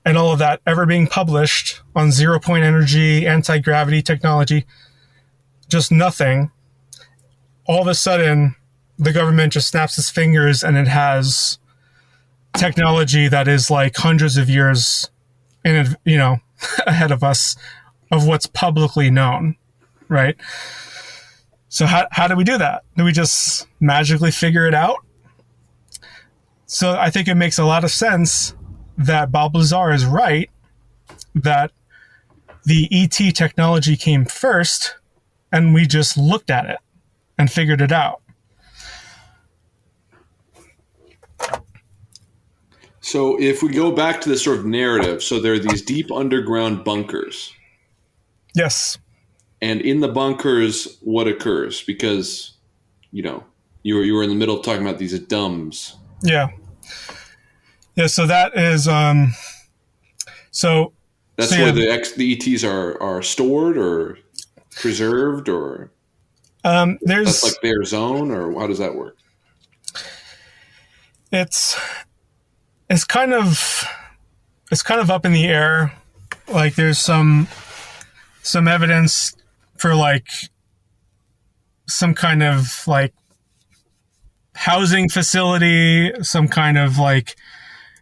all of that ever being published on zero-point energy, anti-gravity technology, just nothing, all of a sudden the government just snaps its fingers and it has technology that is like hundreds of years ahead of us of what's publicly known, right? So how do we do that? Do we just magically figure it out? So I think it makes a lot of sense that Bob Lazar is right, that the ET technology came first and we just looked at it and figured it out. So if we go back to this sort of narrative, so there are these deep underground bunkers. Yes. And in the bunkers, what occurs? Because, you were in the middle of talking about these DUMBs. Yeah. Yeah, so that is That's where the ETs are stored or preserved or That's like their zone, or how does that work? It's kind of up in the air. Like there's some evidence for like some kind of like housing facility, some kind of like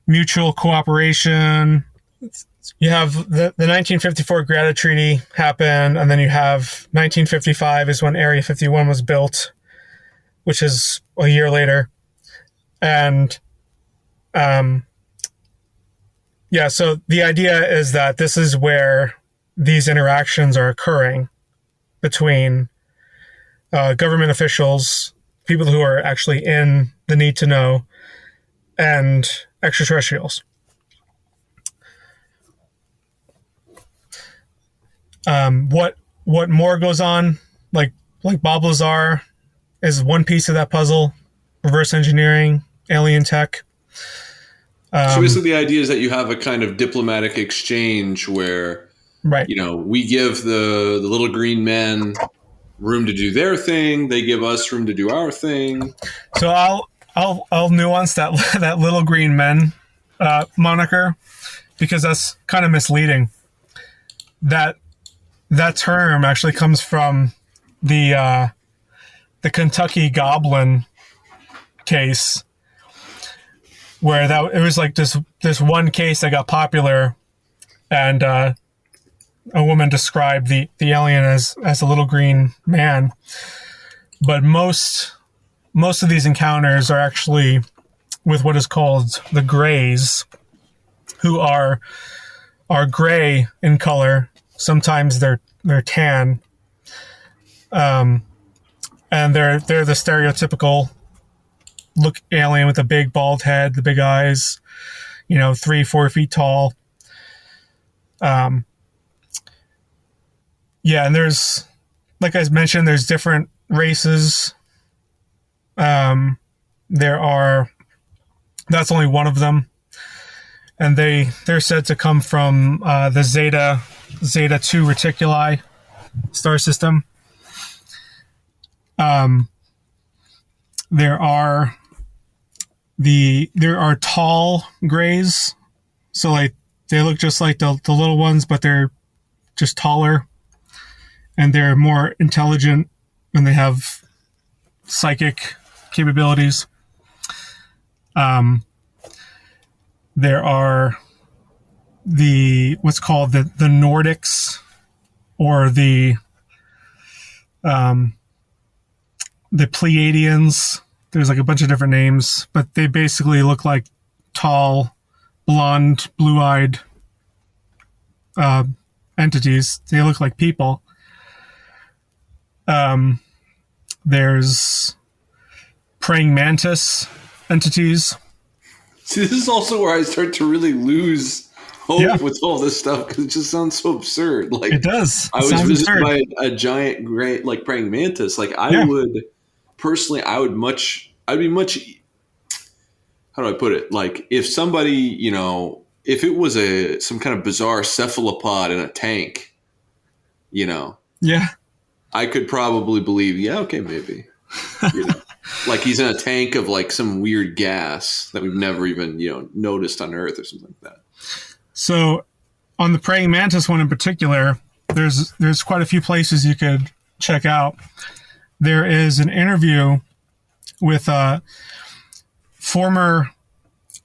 mutual cooperation. You have the 1954 Greta Treaty happen, and then you have 1955 is when Area 51 was built, which is a year later. And so the idea is that this is where these interactions are occurring between government officials, people who are actually in the need to know, and extraterrestrials. What more goes on, like Bob Lazar is one piece of that puzzle, reverse engineering, alien tech. So basically the idea is that you have a kind of diplomatic exchange where, right, we give the little green men room to do their thing. They give us room to do our thing. So I'll nuance that little green men moniker, because that's kind of misleading. That term actually comes from the Kentucky Goblin case, where it was like this one case that got popular, and a woman described the alien as a little green man. But most of these encounters are actually with what is called the Greys, who are gray in color. Sometimes they're tan, and they're the stereotypical look alien with a big bald head, the big eyes, 3-4 feet tall. And there's, like I mentioned, there's different races. That's only one of them, and they're said to come from the Zeta 2 Reticuli star system. There are tall grays, so like they look just like the little ones, but they're just taller, and they're more intelligent, and they have psychic capabilities. There are what's called the Nordics, or the Pleiadians. There's like a bunch of different names, but they basically look like tall, blonde, blue-eyed entities. They look like people. There's praying mantis entities. See, this is also where I start to really lose hope with all this stuff, because it just sounds so absurd. Like, it does. I was visited by a giant, great, like, praying mantis. Like, I would personally, I'd be much. How do I put it? Like, if somebody, if it was some kind of bizarre cephalopod in a tank, I could probably believe, okay, maybe, like he's in a tank of like some weird gas that we've never even, noticed on Earth or something like that. So on the praying mantis one in particular, there's quite a few places you could check out. There is an interview with former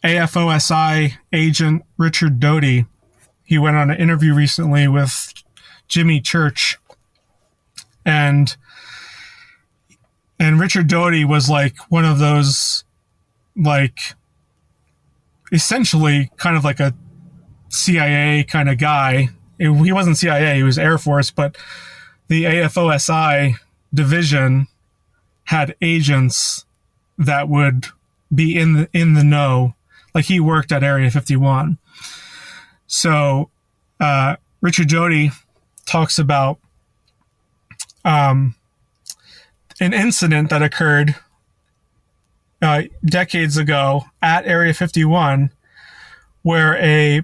AFOSI agent Richard Doty. He went on an interview recently with Jimmy Church, and Richard Doty was like one of those, like, essentially kind of like a CIA kind of guy. He wasn't CIA, he was Air Force, but the AFOSI division had agents that would be in the know. Like, he worked at Area 51. So Richard Doty talks about an incident that occurred decades ago at Area 51, where a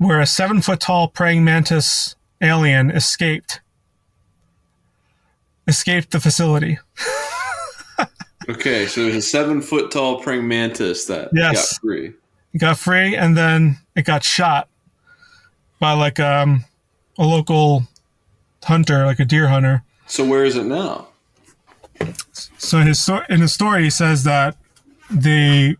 7-foot tall praying mantis alien escaped escaped the facility. Okay, so there's a 7-foot tall praying mantis that Yes. got free. It got free, and then it got shot by like a local hunter, like a deer hunter. So where is it now? So in his story, he says that because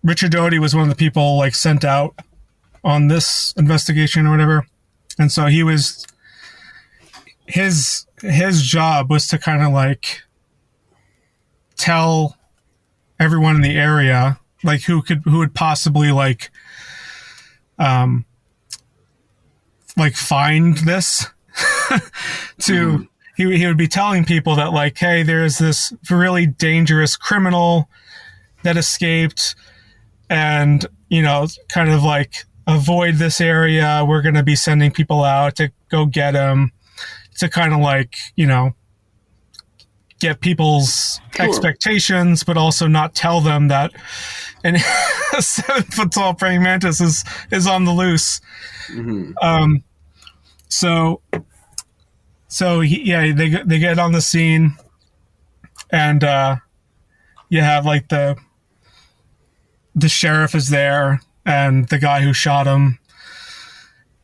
Richard Doty was one of the people like sent out on this investigation or whatever, and so he was his job was to kind of like tell everyone in the area like who would possibly like find this to he would be telling people that like, hey, there's this really dangerous criminal that escaped, and kind of like avoid this area. We're going to be sending people out to go get him, to kind of like get people's expectations, but also not tell them that a 7-foot tall praying mantis is on the loose. So they get on the scene, and you have like the sheriff is there and the guy who shot him,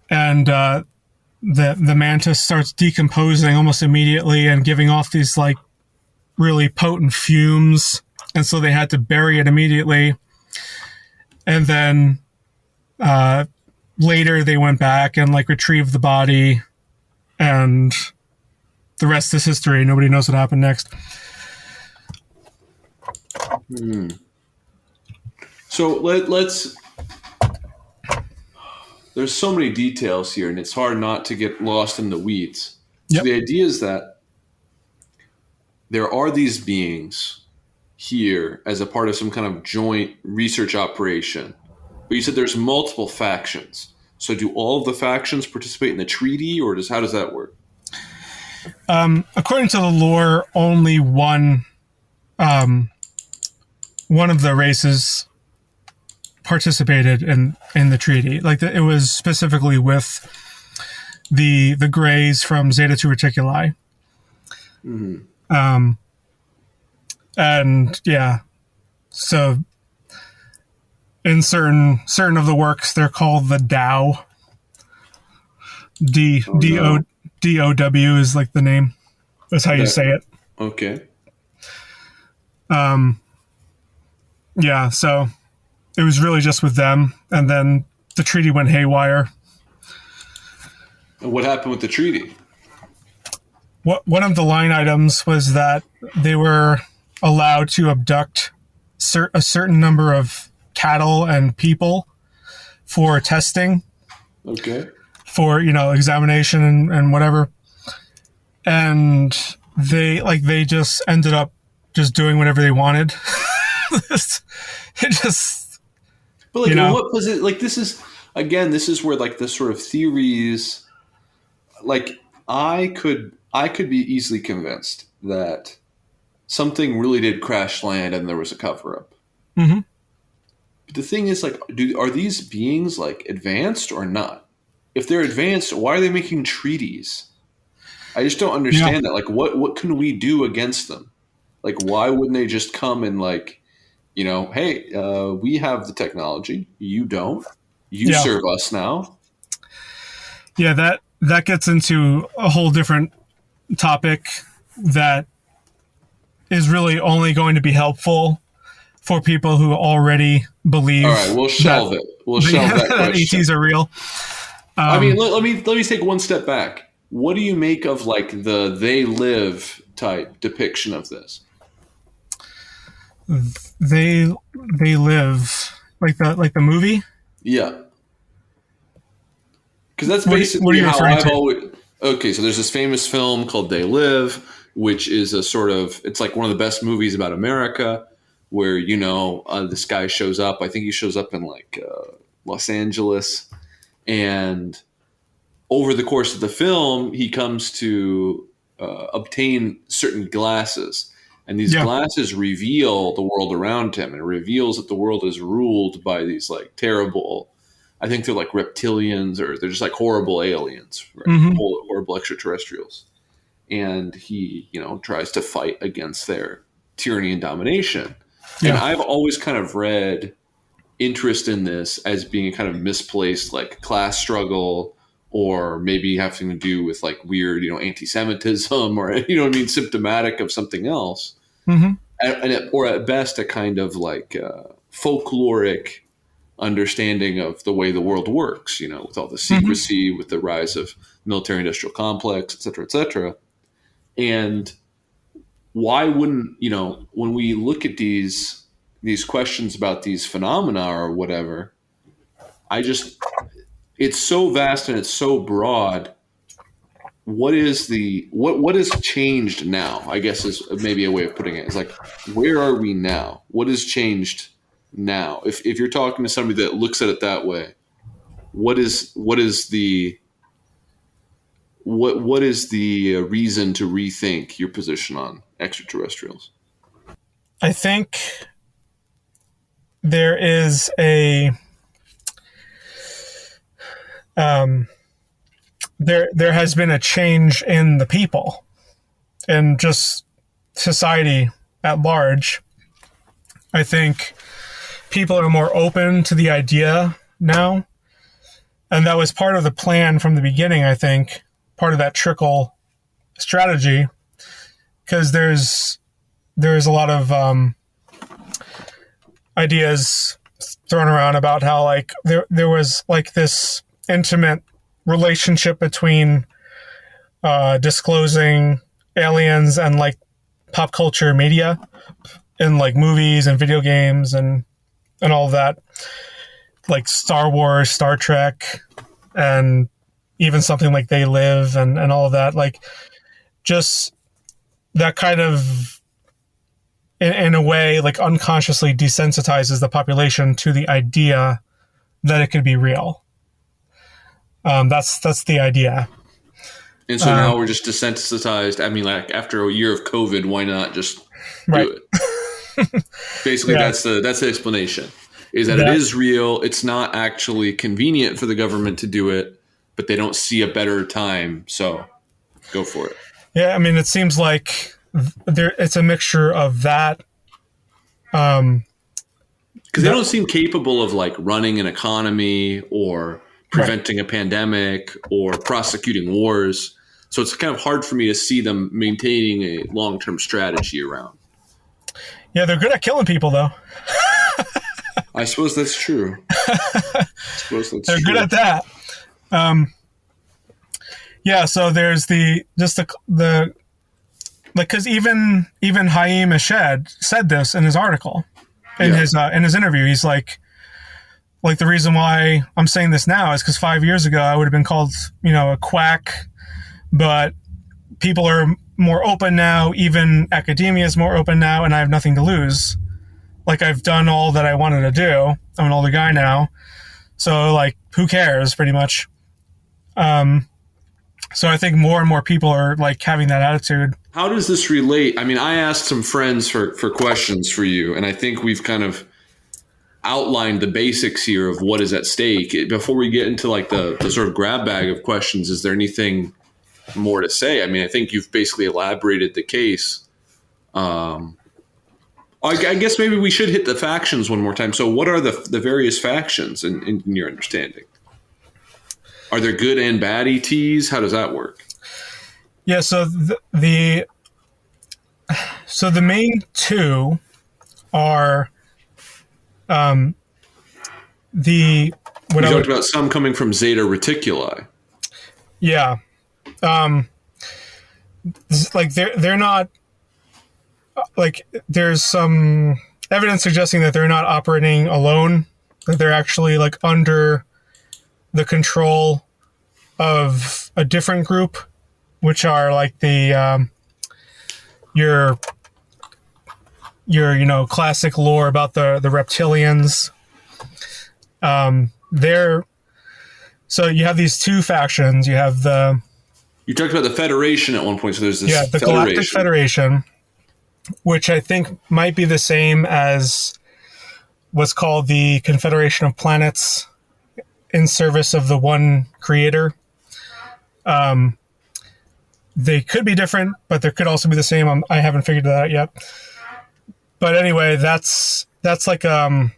and the mantis starts decomposing almost immediately and giving off these like really potent fumes, and so they had to bury it immediately. And then later they went back and like retrieved the body, and the rest is history. Nobody knows what happened next. So let's. There's so many details here, and it's hard not to get lost in the weeds. So the idea is that there are these beings here as a part of some kind of joint research operation. But you said there's multiple factions. So do all of the factions participate in the treaty, or how does that work? According to the lore, only one of the races participated in the treaty. Like it was specifically with the Greys from Zeta 2 Reticuli. And yeah, so in certain of the works, they're called the Dow. D-O-W is like the name. That's how you say it. Okay. Yeah, so it was really just with them, and then the treaty went haywire. And what happened with the treaty? One of the line items was that they were allowed to abduct a certain number of cattle and people for testing. Okay. For, examination and whatever. And they just ended up just doing whatever they wanted. It just... But what was it? Like, this is where like the sort of theories, like I could be easily convinced that something really did crash land and there was a cover up. Mm-hmm. But the thing is, like, are these beings like advanced or not? If they're advanced, why are they making treaties? I just don't understand that. Like, what can we do against them? Like, why wouldn't they just come and like, hey, we have the technology, you don't. You serve us now. Yeah, that gets into a whole different topic that is really only going to be helpful for people who already believe. All right, we'll shelve it. We'll shelve that question. ETs are real. I mean, let me take one step back. What do you make of like the they live type depiction of this? They live like the movie. Yeah, because that's basically how I've always. Okay, so there's this famous film called They Live, which is it's like one of the best movies about America, where this guy shows up. I think he shows up in like Los Angeles, and over the course of the film, he comes to obtain certain glasses. And these glasses reveal the world around him, and it reveals that the world is ruled by these like terrible I think they're like reptilians, or they're just like horrible aliens, right? Horrible extraterrestrials. And he, tries to fight against their tyranny and domination. Yeah. And I've always kind of read interest in this as being a kind of misplaced like class struggle, or maybe having to do with like weird, anti-Semitism, or, symptomatic of something else. Or at best, a kind of like folkloric understanding of the way the world works, with all the secrecy, with the rise of military industrial complex, et cetera, et cetera. And why wouldn't, when we look at these questions about these phenomena or whatever, it's so vast and it's so broad. What has changed now? I guess is maybe a way of putting it. It's like, where are we now? What has changed now? If you're talking to somebody that looks at it that way, what is the reason to rethink your position on extraterrestrials? I think there is a there has been a change in the people and just society at large. I think people are more open to the idea now, and that was part of the plan from the beginning. I think part of that trickle strategy, because there's a lot of ideas thrown around about how like there was like this intimate relationship between disclosing aliens and like pop culture media in like movies and video games and all of that, like Star Wars, Star Trek, and even something like They Live and all of that, like just that kind of in a way like unconsciously desensitizes the population to the idea that it could be real. That's the idea. And so now we're just desensitized. I mean, like after a year of COVID, why not just do it? Basically, that's the explanation. Is that it is real. It's not actually convenient for the government to do it, but they don't see a better time, so go for it. Yeah, I mean, it seems like it's a mixture of that. Because they don't seem capable of like running an economy or preventing a pandemic or prosecuting wars. So it's kind of hard for me to see them maintaining a long-term strategy around. Yeah, they're good at killing people, though. I suppose that's true. They're good at that. Yeah, so there's the because even Haim Eshed said this in his article, in his interview. He's like the reason why I'm saying this now is because 5 years ago I would have been called a quack, but people are more open now. Even academia is more open now, and I have nothing to lose. Like I've done all that I wanted to do. I'm an older guy now, so like who cares, pretty much. So I think more and more people are like having that attitude. How does this relate? I mean, I asked some friends for questions for you, and I think we've kind of outlined the basics here of what is at stake. Before we get into like the sort of grab bag of questions, is there anything more to say? I mean, I think you've basically elaborated the case. I guess maybe we should hit the factions one more time. So what are the various factions in your understanding? Are there good and bad ETs? How does that work? Yeah, so the main two are we talked about some coming from Zeta Reticuli. Yeah, like they're not like there's some evidence suggesting that they're not operating alone, that they're actually like under the control of a different group, which are like the your classic lore about the reptilians. So you have these two factions. You have you talked about the Federation at one point. So there's this the Galactic Federation, which I think might be the same as what's called the Confederation of Planets in service of the one creator. They could be different, but there could also be the same. I haven't figured that out yet. But anyway, that's like think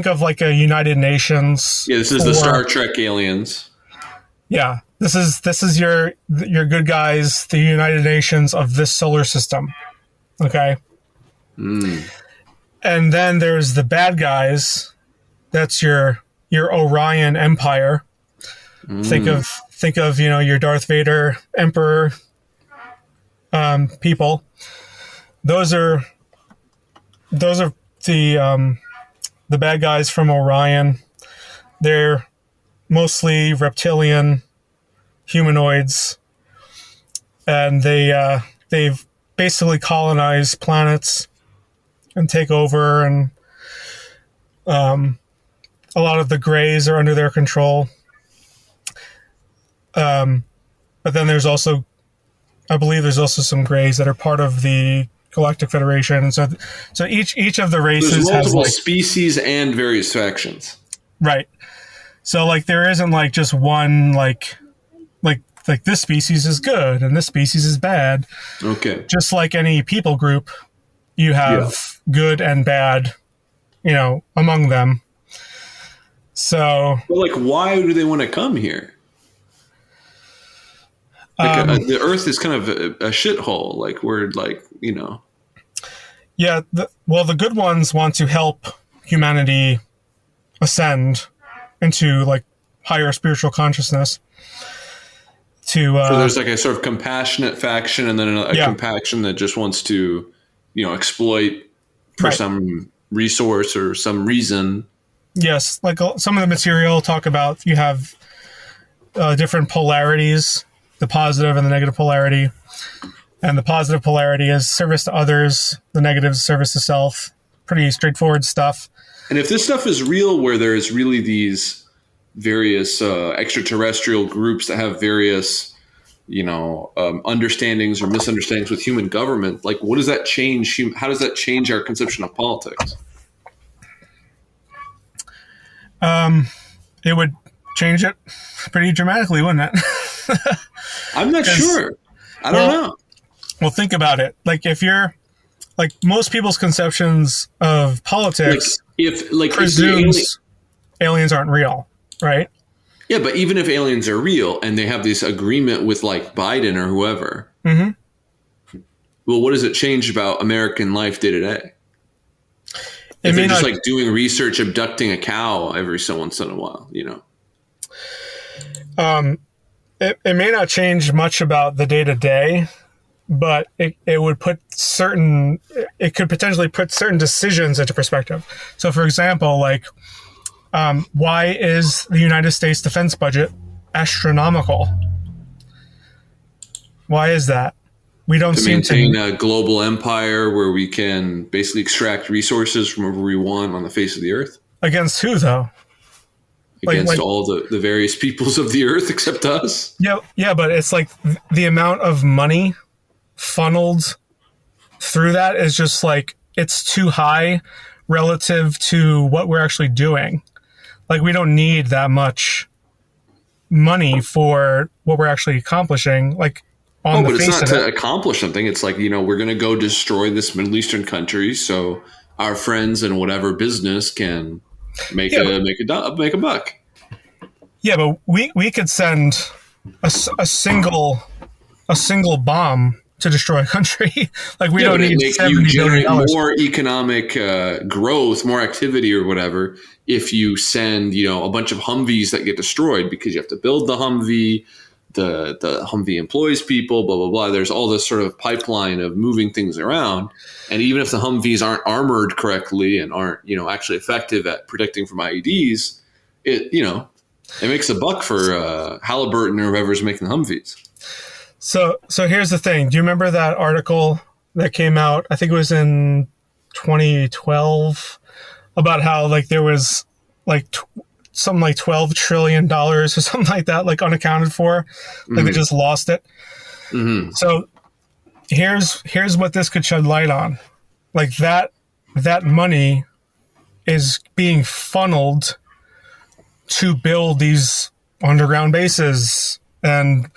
of like a United Nations. Yeah, this is the Star Trek aliens. Yeah, this is your good guys, the United Nations of this solar system. Okay. And then there's the bad guys. That's your Orion Empire. Think of your Darth Vader Emperor people. Those are the bad guys from Orion. They're mostly reptilian humanoids, and they've basically colonized planets and take over, and a lot of the Greys are under their control. But then there's also, I believe there's also some Greys that are part of the Galactic Federation. So each of the races there's multiple has species and various factions. Right. So like there isn't like just one like this species is good and this species is bad. Okay. Just like any people group, you have good and bad, among them. So, but like, why do they want to come here? Like the Earth is kind of a shithole. Like we're like, Yeah. The good ones want to help humanity ascend into like higher spiritual consciousness. So there's like a sort of compassionate faction, and then a compassion that just wants to, exploit for some resource or some reason. Yes, like some of the material talk about you have different polarities, the positive and the negative polarity. And the positive polarity is service to others, the negative is service to self. Pretty straightforward stuff. And if this stuff is real, where there's really these various extraterrestrial groups that have various, understandings or misunderstandings with human government, like what does that change? How does that change our conception of politics? It would change it pretty dramatically, wouldn't it? I'm not sure. I don't know. Well, think about it. Like if you're like most people's conceptions of politics, presumes aliens aren't real, right? Yeah, but even if aliens are real and they have this agreement with like Biden or whoever, well, what does it change about American life day to day? If they're just like doing research, abducting a cow every so once in a while, It may not change much about the day to day, but it would it could potentially put certain decisions into perspective. So, for example, like, why is the United States defense budget astronomical? Why is that? We don't seem to maintain a global empire where we can basically extract resources from wherever we want on the face of the earth. Against who, though? Against all the various peoples of the earth except us. Yeah, but it's like the amount of money funneled through that is just like it's too high relative to what we're actually doing. Like we don't need that much money for what we're actually accomplishing. Like on the face of it. But it's not to accomplish something. It's like, we're going to go destroy this Middle Eastern country so our friends in whatever business can make a buck. Yeah, but we could send a single bomb to destroy a country. Like we don't need $70 generate billion. More economic growth, more activity, or whatever. If you send, a bunch of Humvees that get destroyed because you have to build the Humvee, the Humvee employs people, blah blah blah. There's all this sort of pipeline of moving things around, and even if the Humvees aren't armored correctly and aren't actually effective at protecting from IEDs, it makes a buck for Halliburton or whoever's making the Humvees. So here's the thing. Do you remember that article that came out? I think it was in 2012 about how like there was like something like $12 trillion or something like that, like unaccounted for. Like they just lost it. Mm-hmm. So here's what this could shed light on. Like that money is being funneled to build these underground bases and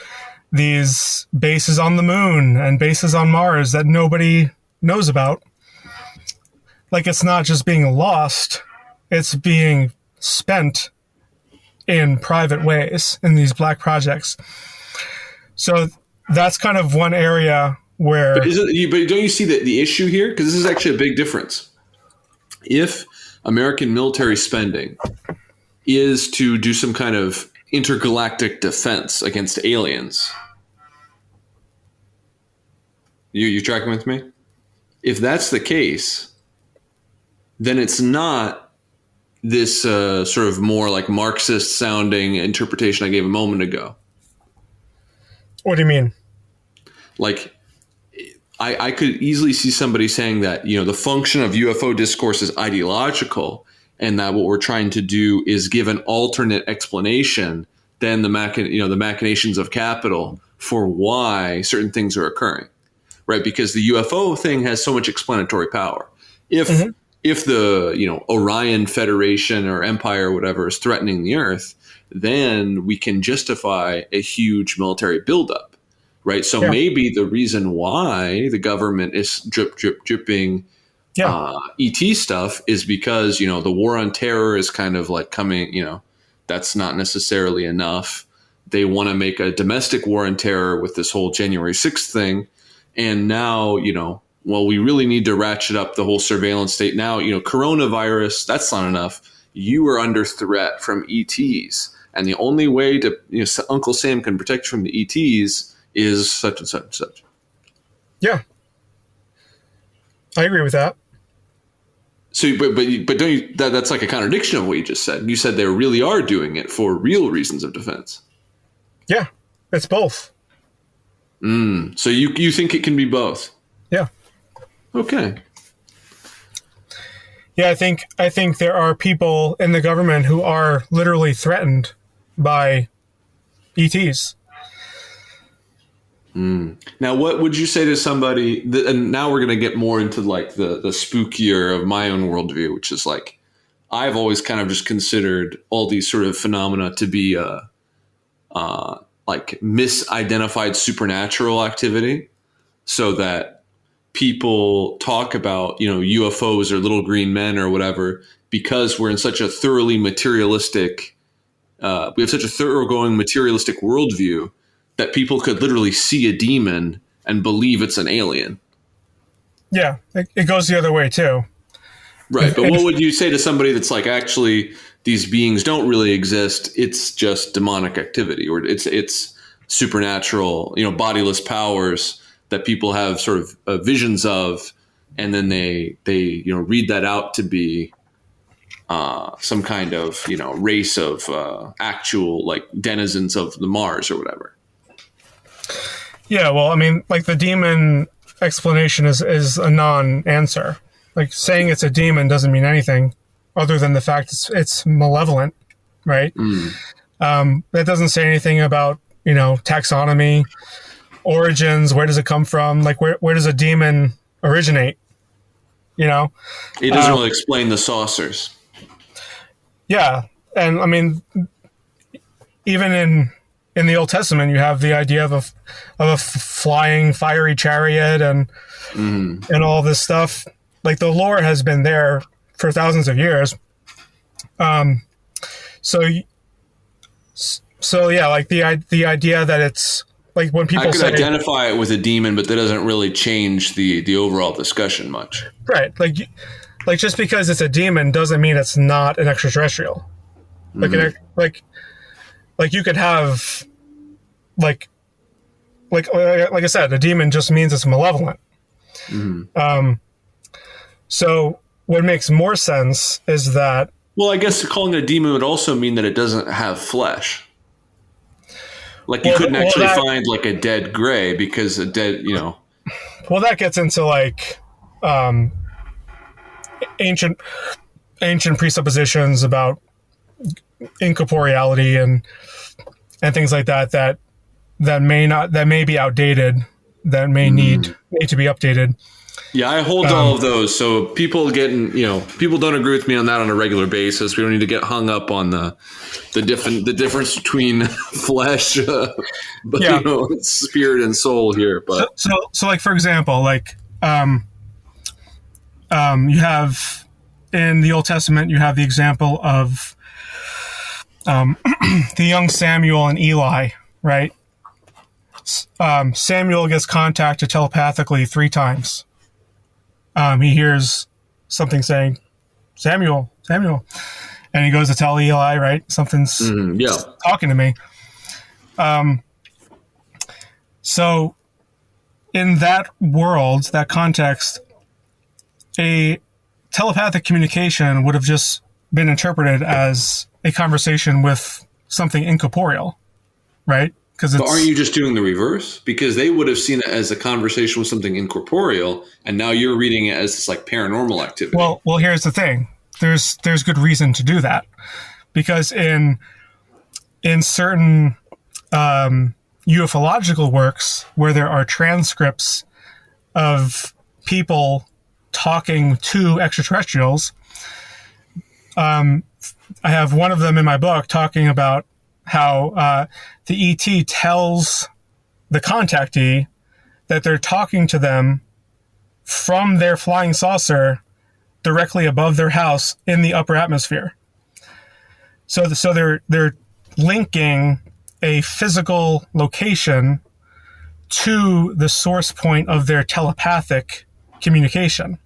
these bases on the moon and bases on Mars that nobody knows about. Like, it's not just being lost, it's being spent in private ways in these black projects. So that's kind of one area where... But don't you see the issue here? Because this is actually a big difference. If American military spending is to do some kind of intergalactic defense against aliens, you tracking with me? If that's the case, then it's not this sort of more like Marxist sounding interpretation I gave a moment ago. What do you mean? Like, I could easily see somebody saying that, the function of UFO discourse is ideological, and that what we're trying to do is give an alternate explanation than the machinations of capital for why certain things are occurring, right? Because the UFO thing has so much explanatory power. If the Orion Federation or Empire or whatever is threatening the Earth, then we can justify a huge military buildup, right? So maybe the reason why the government is dripping ET stuff is because, the war on terror is kind of like coming, that's not necessarily enough. They want to make a domestic war on terror with this whole January 6th thing. And now, well, we really need to ratchet up the whole surveillance state. Now, coronavirus, that's not enough. You are under threat from ETs. And the only way to, Uncle Sam can protect you from the ETs is such and such and such. Yeah. I agree with that. So, but don't you, that's like a contradiction of what you just said. You said they really are doing it for real reasons of defense. Yeah, it's both. So you think it can be both? Yeah. Okay. Yeah, I think there are people in the government who are literally threatened by ETs. Now, what would you say to somebody, and now we're going to get more into like the spookier of my own worldview, which is like, I've always kind of just considered all these sort of phenomena to be like misidentified supernatural activity, so that people talk about, UFOs or little green men or whatever, because we're in such a thoroughly materialistic, we have such a thoroughgoing materialistic worldview that people could literally see a demon and believe it's an alien. Yeah, it goes the other way too. Right, but what would you say to somebody that's like, actually, these beings don't really exist, it's just demonic activity, or it's supernatural, bodiless powers that people have sort of visions of, and then they read that out to be some kind of, race of actual, like, denizens of the Mars or whatever. Yeah, well, I mean, like, the demon explanation is a non-answer. Like, saying it's a demon doesn't mean anything other than the fact it's malevolent, right? That doesn't say anything about, taxonomy, origins, where does it come from? Like, where does a demon originate? It doesn't really explain the saucers. Yeah, and I mean, even in the Old Testament, you have the idea of a flying fiery chariot and all this stuff. Like, the lore has been there for thousands of years. So yeah, like the idea that it's like when people say, I could identify it with a demon, but that doesn't really change the overall discussion much. Right. Like just because it's a demon doesn't mean it's not an extraterrestrial. Like you could have like I said, a demon just means it's malevolent. So what makes more sense is that, well, I guess calling it a demon would also mean that it doesn't have flesh. Like, you couldn't actually find like a dead gray, because a dead, Well, that gets into like ancient presuppositions about incorporeality and things like that may be outdated, that may need to be updated. Yeah, I hold to all of those. So people don't agree with me on that on a regular basis. We don't need to get hung up on the difference between flesh, but Yeah. spirit and soul here. But So like for example, like you have in the Old Testament, you have the example of the young Samuel and Eli, right? Samuel gets contacted telepathically 3 times. He hears something saying, Samuel, Samuel. And he goes to tell Eli, right? Something's talking to me. So in that world, that context, a telepathic communication would have just been interpreted as a conversation with something incorporeal, right? But aren't you just doing the reverse? Because they would have seen it as a conversation with something incorporeal, and now you're reading it as this like paranormal activity. Well, here's the thing. There's good reason to do that, because in certain ufological works where there are transcripts of people talking to extraterrestrials, I have one of them in my book talking about how the ET tells the contactee that they're talking to them from their flying saucer directly above their house in the upper atmosphere. So they're linking a physical location to the source point of their telepathic communication.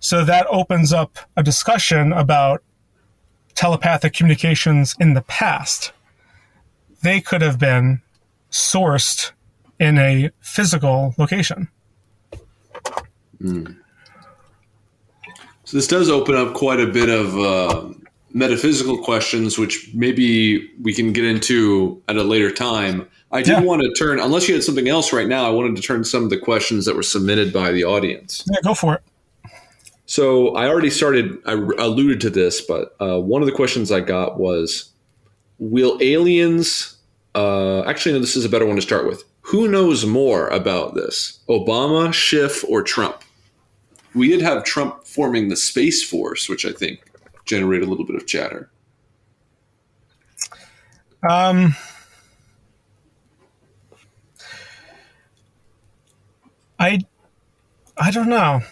So that opens up a discussion about telepathic communications in the past. They could have been sourced in a physical location. So this does open up quite a bit of metaphysical questions, which maybe we can get into at a later time. I did want to turn, unless you had something else right now, I wanted to turn some of the questions that were submitted by the audience. Yeah, go for it. So I alluded to this, but one of the questions I got was, will aliens, actually, no, this is a better one to start with. Who knows more about this, Obama, Schiff, or Trump? We did have Trump forming the Space Force, which I think generated a little bit of chatter. I don't know.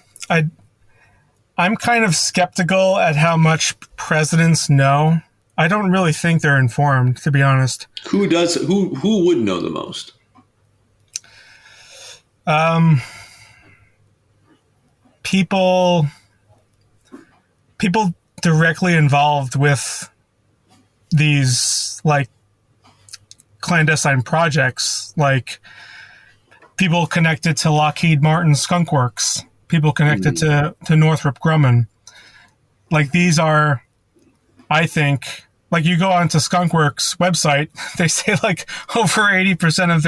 I'm kind of skeptical at how much presidents know. I don't really think they're informed, to be honest. Who would know the most? People directly involved with these like clandestine projects, like people connected to Lockheed Martin Skunk Works, people connected to Northrop Grumman. Like these are, I think, like you go onto Skunk Works website, they say like over 80% of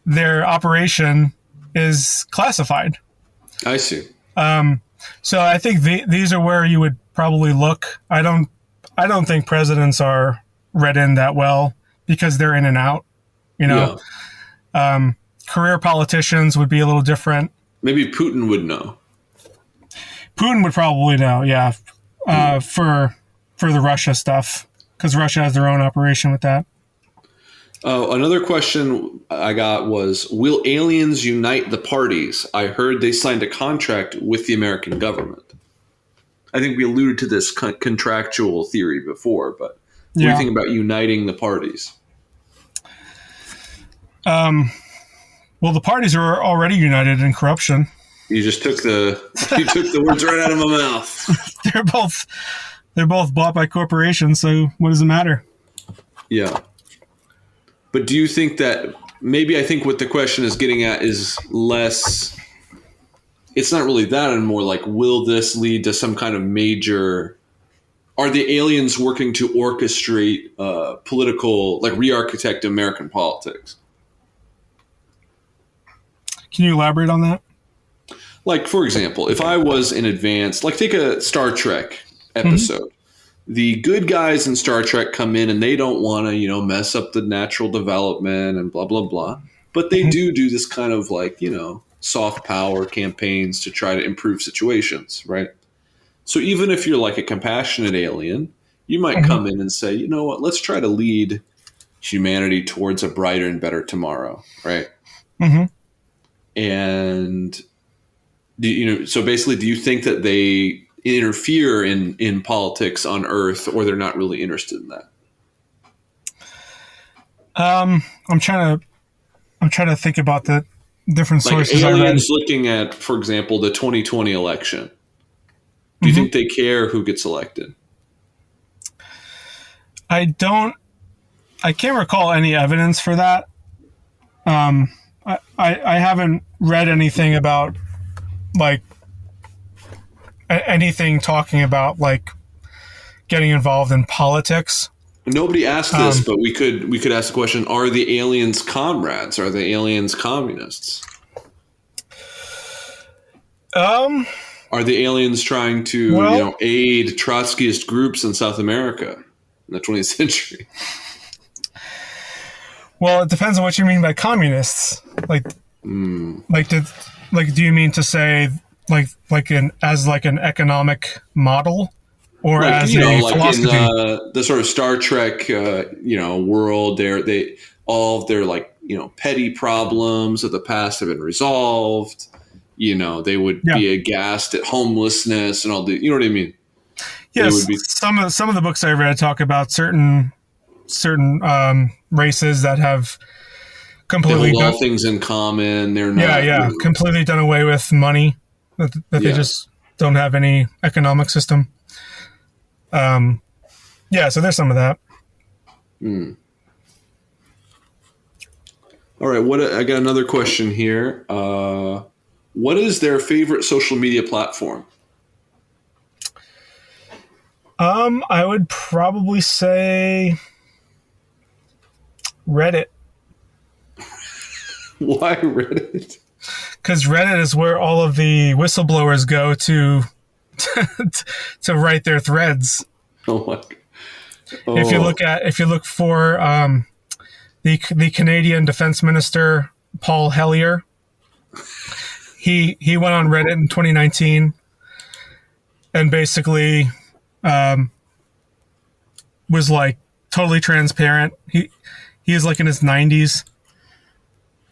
their operation is classified. I see. So I think these are where you would probably look. I don't think presidents are read in that well because they're in and out, Career politicians would be a little different. Maybe Putin would know. Putin would probably know, yeah, for the Russia stuff, because Russia has their own operation with that. Another question I got was, will aliens unite the parties? I heard they signed a contract with the American government. I think we alluded to this contractual theory before, but what do you think about uniting the parties? Well, the parties are already united in corruption. You just took the words right out of my mouth. They're both bought by corporations, so what does it matter? Yeah. But do you think that maybe I think what the question is getting at is less, it's not really that and more like, will this lead to some kind of major, are the aliens working to orchestrate political, like re-architect American politics? Can you elaborate on that? Like, for example, if I was in advance, like take a Star Trek episode. The good guys in Star Trek come in and they don't want to, mess up the natural development and blah, blah, blah. But they do this kind of like, soft power campaigns to try to improve situations, right? So even if you're like a compassionate alien, you might come in and say, you know what, let's try to lead humanity towards a brighter and better tomorrow, right? Mm-hmm. And so basically, do you think that they interfere in politics on Earth, or they're not really interested in that? I'm trying to think about the different Like sources I read. aliens looking at, for example, the 2020 election. Do you think they care who gets elected? I can't recall any evidence for that. I haven't read anything about like anything talking about like getting involved in politics. Nobody asked this, but we could ask the question: are the aliens comrades? Are the aliens communists? Are the aliens trying to aid Trotskyist groups in South America in the 20th century? Well, it depends on what you mean by communists. Do you mean to say like an economic model, or like, as a philosophy? In the sort of Star Trek world, they all of their petty problems of the past have been resolved. They would be aghast at homelessness and all the, you know what I mean? Yes, some of the books I read talk about certain races that have completely hold all things in comen. They're not completely done away with money. That they just don't have any economic system. So there's some of that. All right, I got another question here. What is their favorite social media platform? I would probably say Reddit. Why Reddit? Because Reddit is where all of the whistleblowers go to write their threads. Oh my! Oh. If you look for the Canadian Defense Minister Paul Hellyer, he went on Reddit in 2019 and basically was like totally transparent. He is like in his 90s,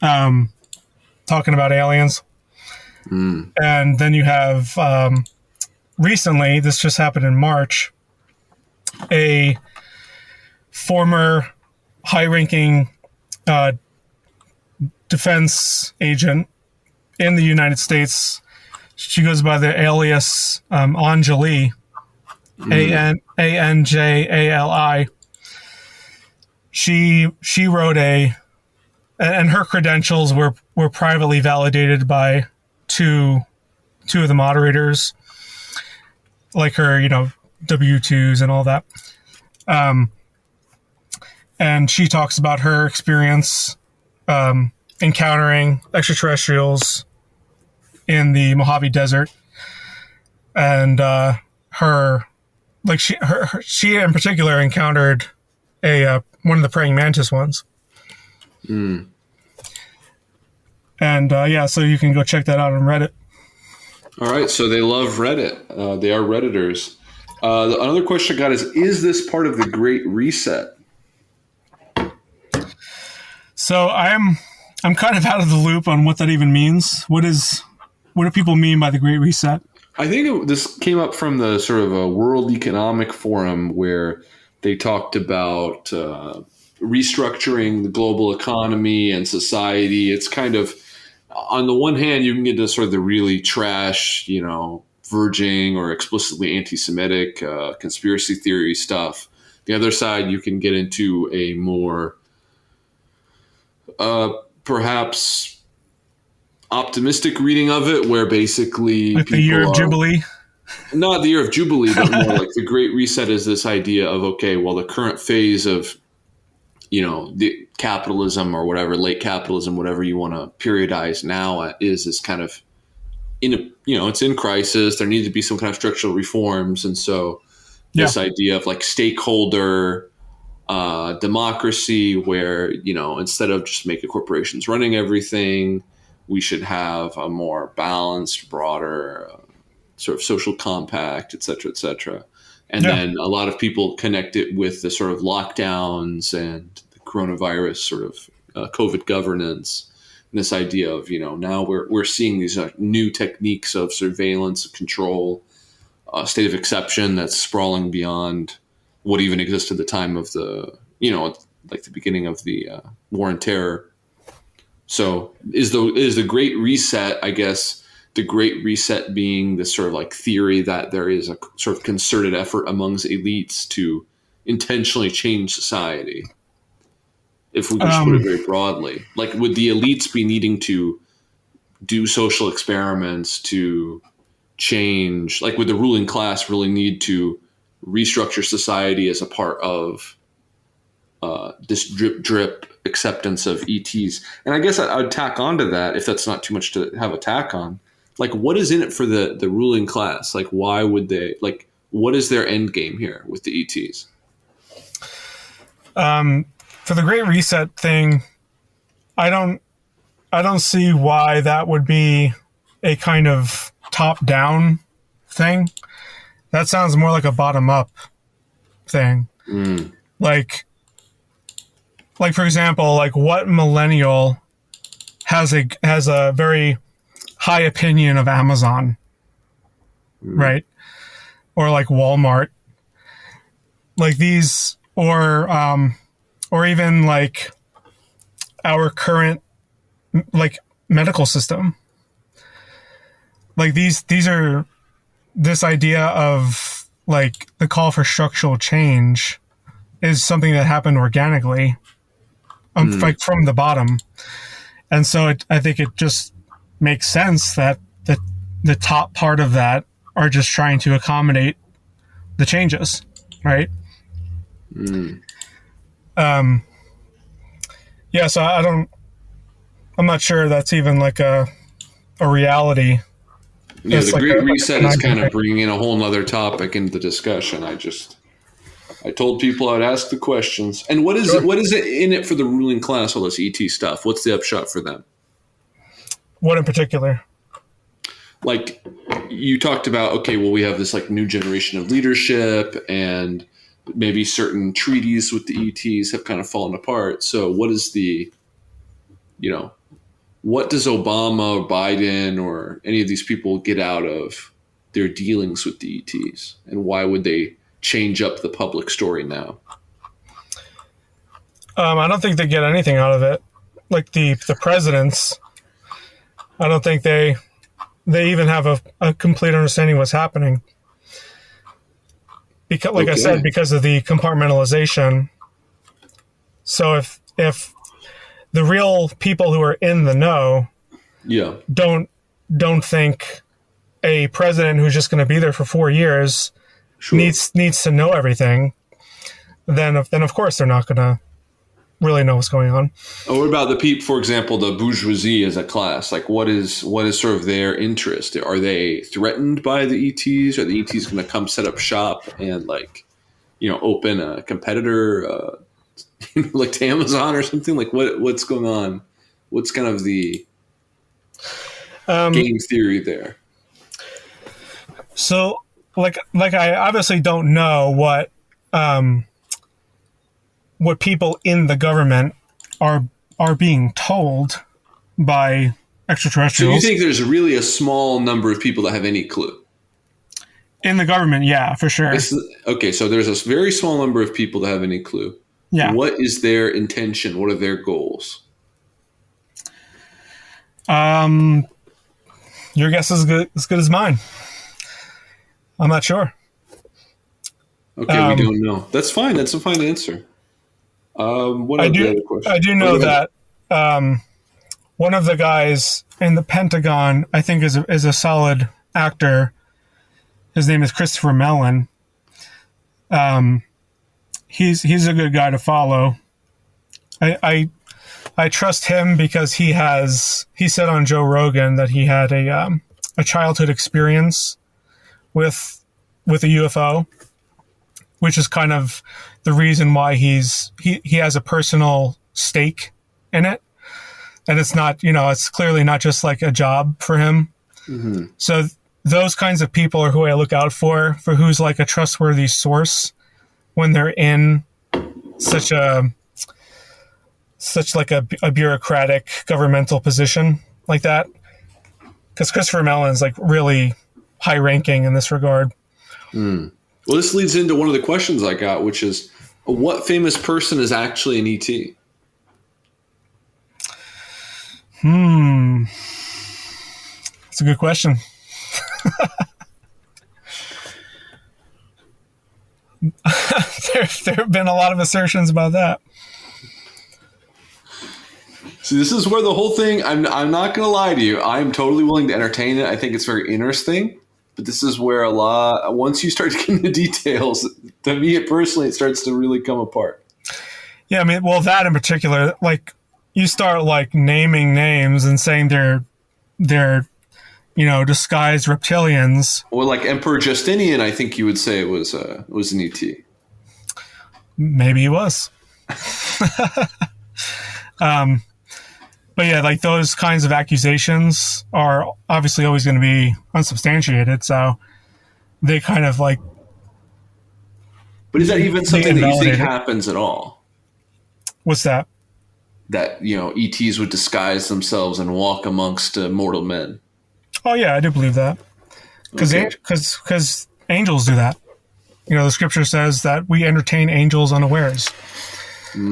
talking about aliens. And then you have recently, this just happened in March, a former high-ranking defense agent in the United States. She goes by the alias Anjali, Anjali. She wrote and her credentials were privately validated by two of the moderators, like her, W-2s and all that. And she talks about her experience encountering extraterrestrials in the Mojave Desert, and she in particular encountered one of the praying mantis ones. And so you can go check that out on Reddit. All right, so they love Reddit. They are Redditors. Another question I got is this part of the Great Reset? So I'm kind of out of the loop on what that even means. What do people mean by the Great Reset? I think this came up from the sort of a World Economic Forum where they talked about restructuring the global economy and society. It's kind of, on the one hand, you can get into sort of the really trash, verging or explicitly anti-Semitic conspiracy theory stuff. The other side, you can get into a more perhaps optimistic reading of it, where basically like the year of Jubilee. Not the year of Jubilee, but more like the Great Reset is this idea of, okay, well, the current phase of, the capitalism or whatever, late capitalism, whatever you want to periodize now is kind of it's in crisis. There need to be some kind of structural reforms. And so this idea of like stakeholder democracy, where, instead of just mega corporations running everything, we should have a more balanced, broader sort of social compact, et cetera, et cetera. And then a lot of people connect it with the sort of lockdowns and the coronavirus sort of COVID governance. And this idea of, now we're seeing these new techniques of surveillance, control, state of exception that's sprawling beyond what even existed at the time of the, like the beginning of the war on terror. So is the Great Reset, I guess, the Great Reset being this sort of like theory that there is a sort of concerted effort amongst elites to intentionally change society? If we just put it very broadly, like would the elites be needing to do social experiments to change? Like would the ruling class really need to restructure society as a part of this drip acceptance of ETs? And I guess I would tack onto that, if that's not too much to have a tack on. Like, what is in it for the ruling class? Like, why would they, like, what is their end game here with the ETs? For the Great Reset thing, I don't see why that would be a kind of top-down thing. That sounds more like a bottom-up thing. Like for example, like what millennial has a very high opinion of Amazon, right? Or like Walmart, like these, or even like our current like medical system. Like these are this idea of like the call for structural change is something that happened organically, like from the bottom. And so I think it just makes sense that the top part of that are just trying to accommodate the changes, right? Yeah, so I'm not sure that's even like a reality. Yeah, It's the like Great Reset is kind like of bringing in a whole nother topic into the discussion. I told people I'd ask the questions. And what is it in it for the ruling class, all this ET stuff? What's the upshot for them? What in particular? Like you talked about, okay, well, we have this like new generation of leadership and maybe certain treaties with the ETs have kind of fallen apart. So what is what does Obama or Biden or any of these people get out of their dealings with the ETs? And why would they change up the public story now? I don't think they get anything out of it. Like the presidents, I don't think they even have a complete understanding of what's happening. Because, like I said, because of the compartmentalization. So if the real people who are in the know don't think a president who's just going to be there for 4 years needs to know everything, then of course they're not going to really know what's going on. Oh, what about the people, for example, the bourgeoisie as a class? Like what is sort of their interest? Are they threatened by the ETs? Are the ETs going to come set up shop and open a competitor like to Amazon or something? Like what's going on? What's kind of the game theory there? So like I obviously don't know what people in the government are being told by extraterrestrials. So you think there's really a small number of people that have any clue? In the government, yeah, for sure. Okay, so there's a very small number of people that have any clue. Yeah. What is their intention? What are their goals? Your guess is good as mine. I'm not sure. Okay, we don't know. That's fine. That's a fine answer. What are the other questions? I do know that one of the guys in the Pentagon, I think, is a solid actor. His name is Christopher Mellon. He's a good guy to follow. I trust him because he said on Joe Rogan that he had a childhood experience with a UFO, which is kind of the reason why he has a personal stake in it. and it's not, it's clearly not just like a job for him. Mm-hmm. So those kinds of people are who I look out for who's like a trustworthy source when they're in such like a bureaucratic governmental position like that. Because Christopher Mellon's like really high ranking in this regard. Well, this leads into one of the questions I got, which is, what famous person is actually an ET? That's a good question. There have been a lot of assertions about that. See, this is where the whole thing, I'm not going to lie to you. I'm totally willing to entertain it. I think it's very interesting. But this is where once you start getting the details, to me personally, it starts to really come apart. Yeah, I mean, well, that in particular, like, you start like naming names and saying they're disguised reptilians. Well, like Emperor Justinian, I think you would say was an ET. Maybe he was. But yeah, like those kinds of accusations are obviously always going to be unsubstantiated. So they kind of like. But is that even something that you think happens at all? What's that? That, ETs would disguise themselves and walk amongst mortal men. Oh yeah, I do believe that. Because angels do that. The scripture says that we entertain angels unawares.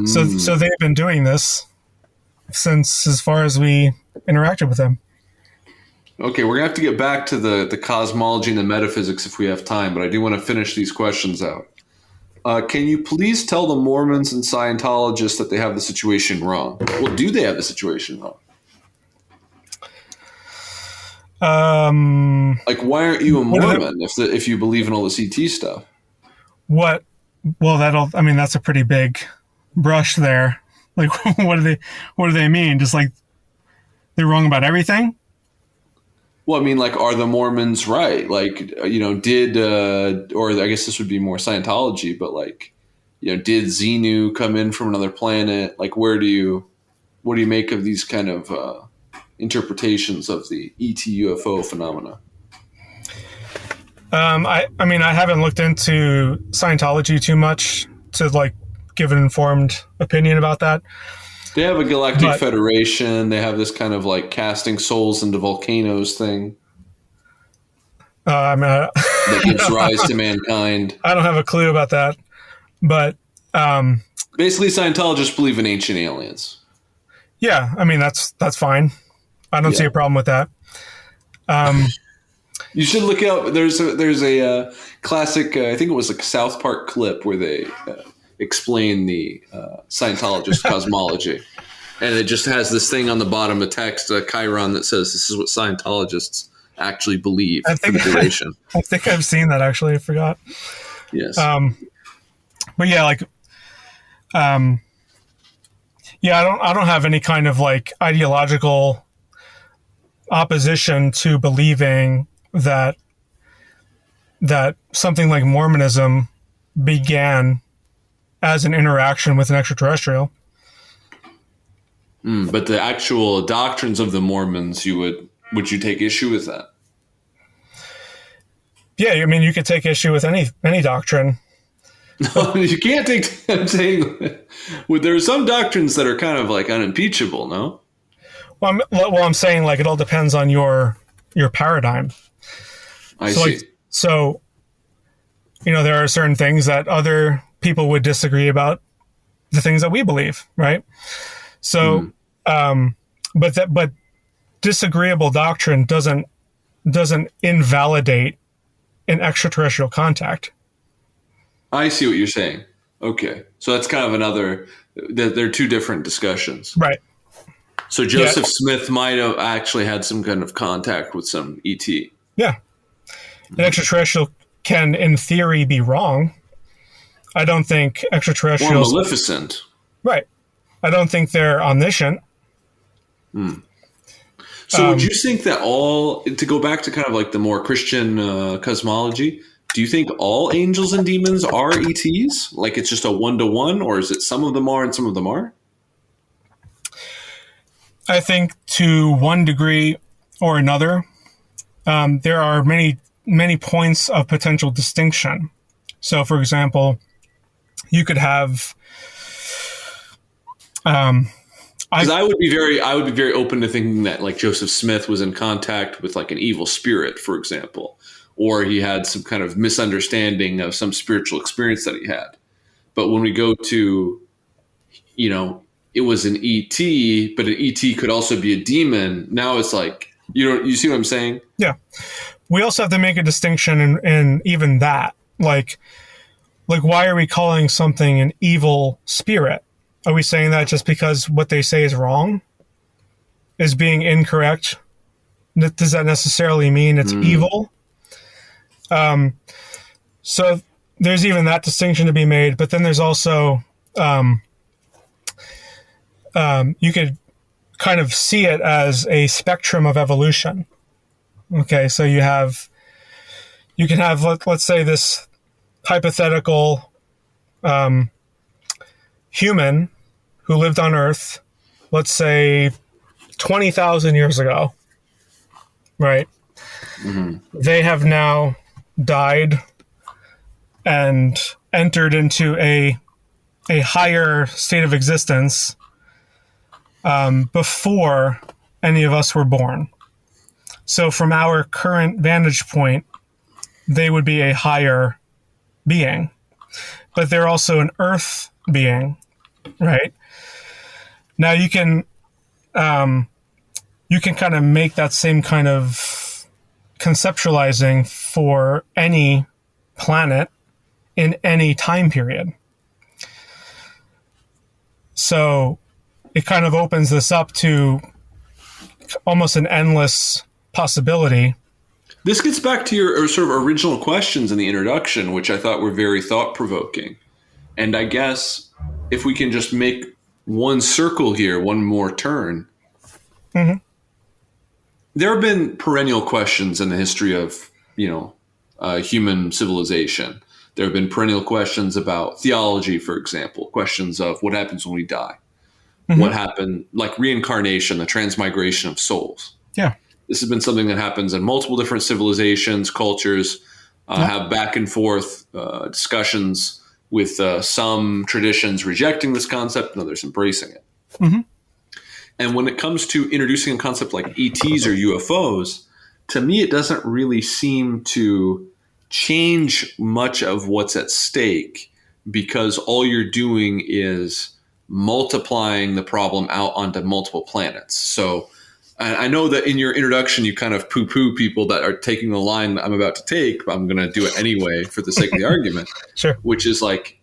So they've been doing this since as far as we interacted with them. Okay, we're going to have to get back to the cosmology and the metaphysics if we have time, but I do want to finish these questions out. Can you please tell the Mormons and Scientologists that they have the situation wrong? Well, do they have the situation wrong? Like, why aren't you a Mormon if you believe in all the CT stuff? Well, that's a pretty big brush there. Like, what do they mean? Just like they're wrong about everything? Well, I mean, like, are the Mormons right? Like, did, or I guess this would be more Scientology, but like, did Xenu come in from another planet? Like, what do you make of these kind of interpretations of the ET UFO phenomena? I haven't looked into Scientology too much to like give an informed opinion about that. They have a galactic federation. They have this kind of like casting souls into volcanoes thing. That gives rise to mankind. I don't have a clue about that, but basically, Scientologists believe in ancient aliens. Yeah, I mean that's fine. I don't see a problem with that. You should look out. There's a classic. I think it was a South Park clip where they explain the Scientologist cosmology, and it just has this thing on the bottom of text, a chyron that says this is what Scientologists actually believe for the duration. I think I've seen that actually. I forgot. Yes. But yeah, like, I don't have any kind of like ideological opposition to believing that something like Mormonism began as an interaction with an extraterrestrial. But the actual doctrines of the Mormons, would you take issue with that? Yeah, I mean, you could take issue with any doctrine. No, you can't take. I'm saying, there are some doctrines that are kind of like unimpeachable. No. Well, I'm saying like it all depends on your paradigm. I see. So, there are certain things that other people would disagree about the things that we believe, right? So, but disagreeable doctrine doesn't invalidate an extraterrestrial contact. I see what you're saying. Okay. So that's kind of another, they're two different discussions. Right. So Joseph Smith might have actually had some kind of contact with some ET. Yeah. An extraterrestrial can, in theory, be wrong. I don't think extraterrestrials... Or maleficent. Right. I don't think they're omniscient. So would you think that to go back to kind of like the more Christian cosmology, do you think all angels and demons are ETs? Like it's just a one-to-one, or is it some of them are and some of them are? I think to one degree or another, there are many points of potential distinction. So, for example, you could have. Because I would be very open to thinking that like Joseph Smith was in contact with like an evil spirit, for example, or he had some kind of misunderstanding of some spiritual experience that he had. But when we go to, it was an ET, but an ET could also be a demon. Now it's like, you see what I'm saying? Yeah. We also have to make a distinction in even that. Like, why are we calling something an evil spirit? Are we saying that just because what they say is wrong? Is being incorrect? Does that necessarily mean it's evil? So there's even that distinction to be made. But then there's also, you could kind of see it as a spectrum of evolution. Okay, so you can have, let's say, this hypothetical human who lived on Earth, let's say 20,000 years ago, right? Mm-hmm. They have now died and entered into a higher state of existence before any of us were born. So from our current vantage point, they would be a higher being, but they're also an Earth being, right? Now you can kind of make that same kind of conceptualizing for any planet in any time period. So it kind of opens this up to almost an endless possibility. This gets back to your sort of original questions in the introduction, which I thought were very thought-provoking. And I guess if we can just make one circle here, one more turn. Mm-hmm. There have been perennial questions in the history of, human civilization. There have been perennial questions about theology, for example, questions of what happens when we die. Mm-hmm. What happened, like reincarnation, the transmigration of souls. Yeah. This has been something that happens in multiple different civilizations, cultures, have back and forth discussions with some traditions rejecting this concept and others embracing it. Mm-hmm. And when it comes to introducing a concept like ETs or UFOs, to me, it doesn't really seem to change much of what's at stake, because all you're doing is multiplying the problem out onto multiple planets. So I know that in your introduction, you kind of poo-poo people that are taking the line that I'm about to take, but I'm going to do it anyway for the sake of the argument. Sure. Which is like,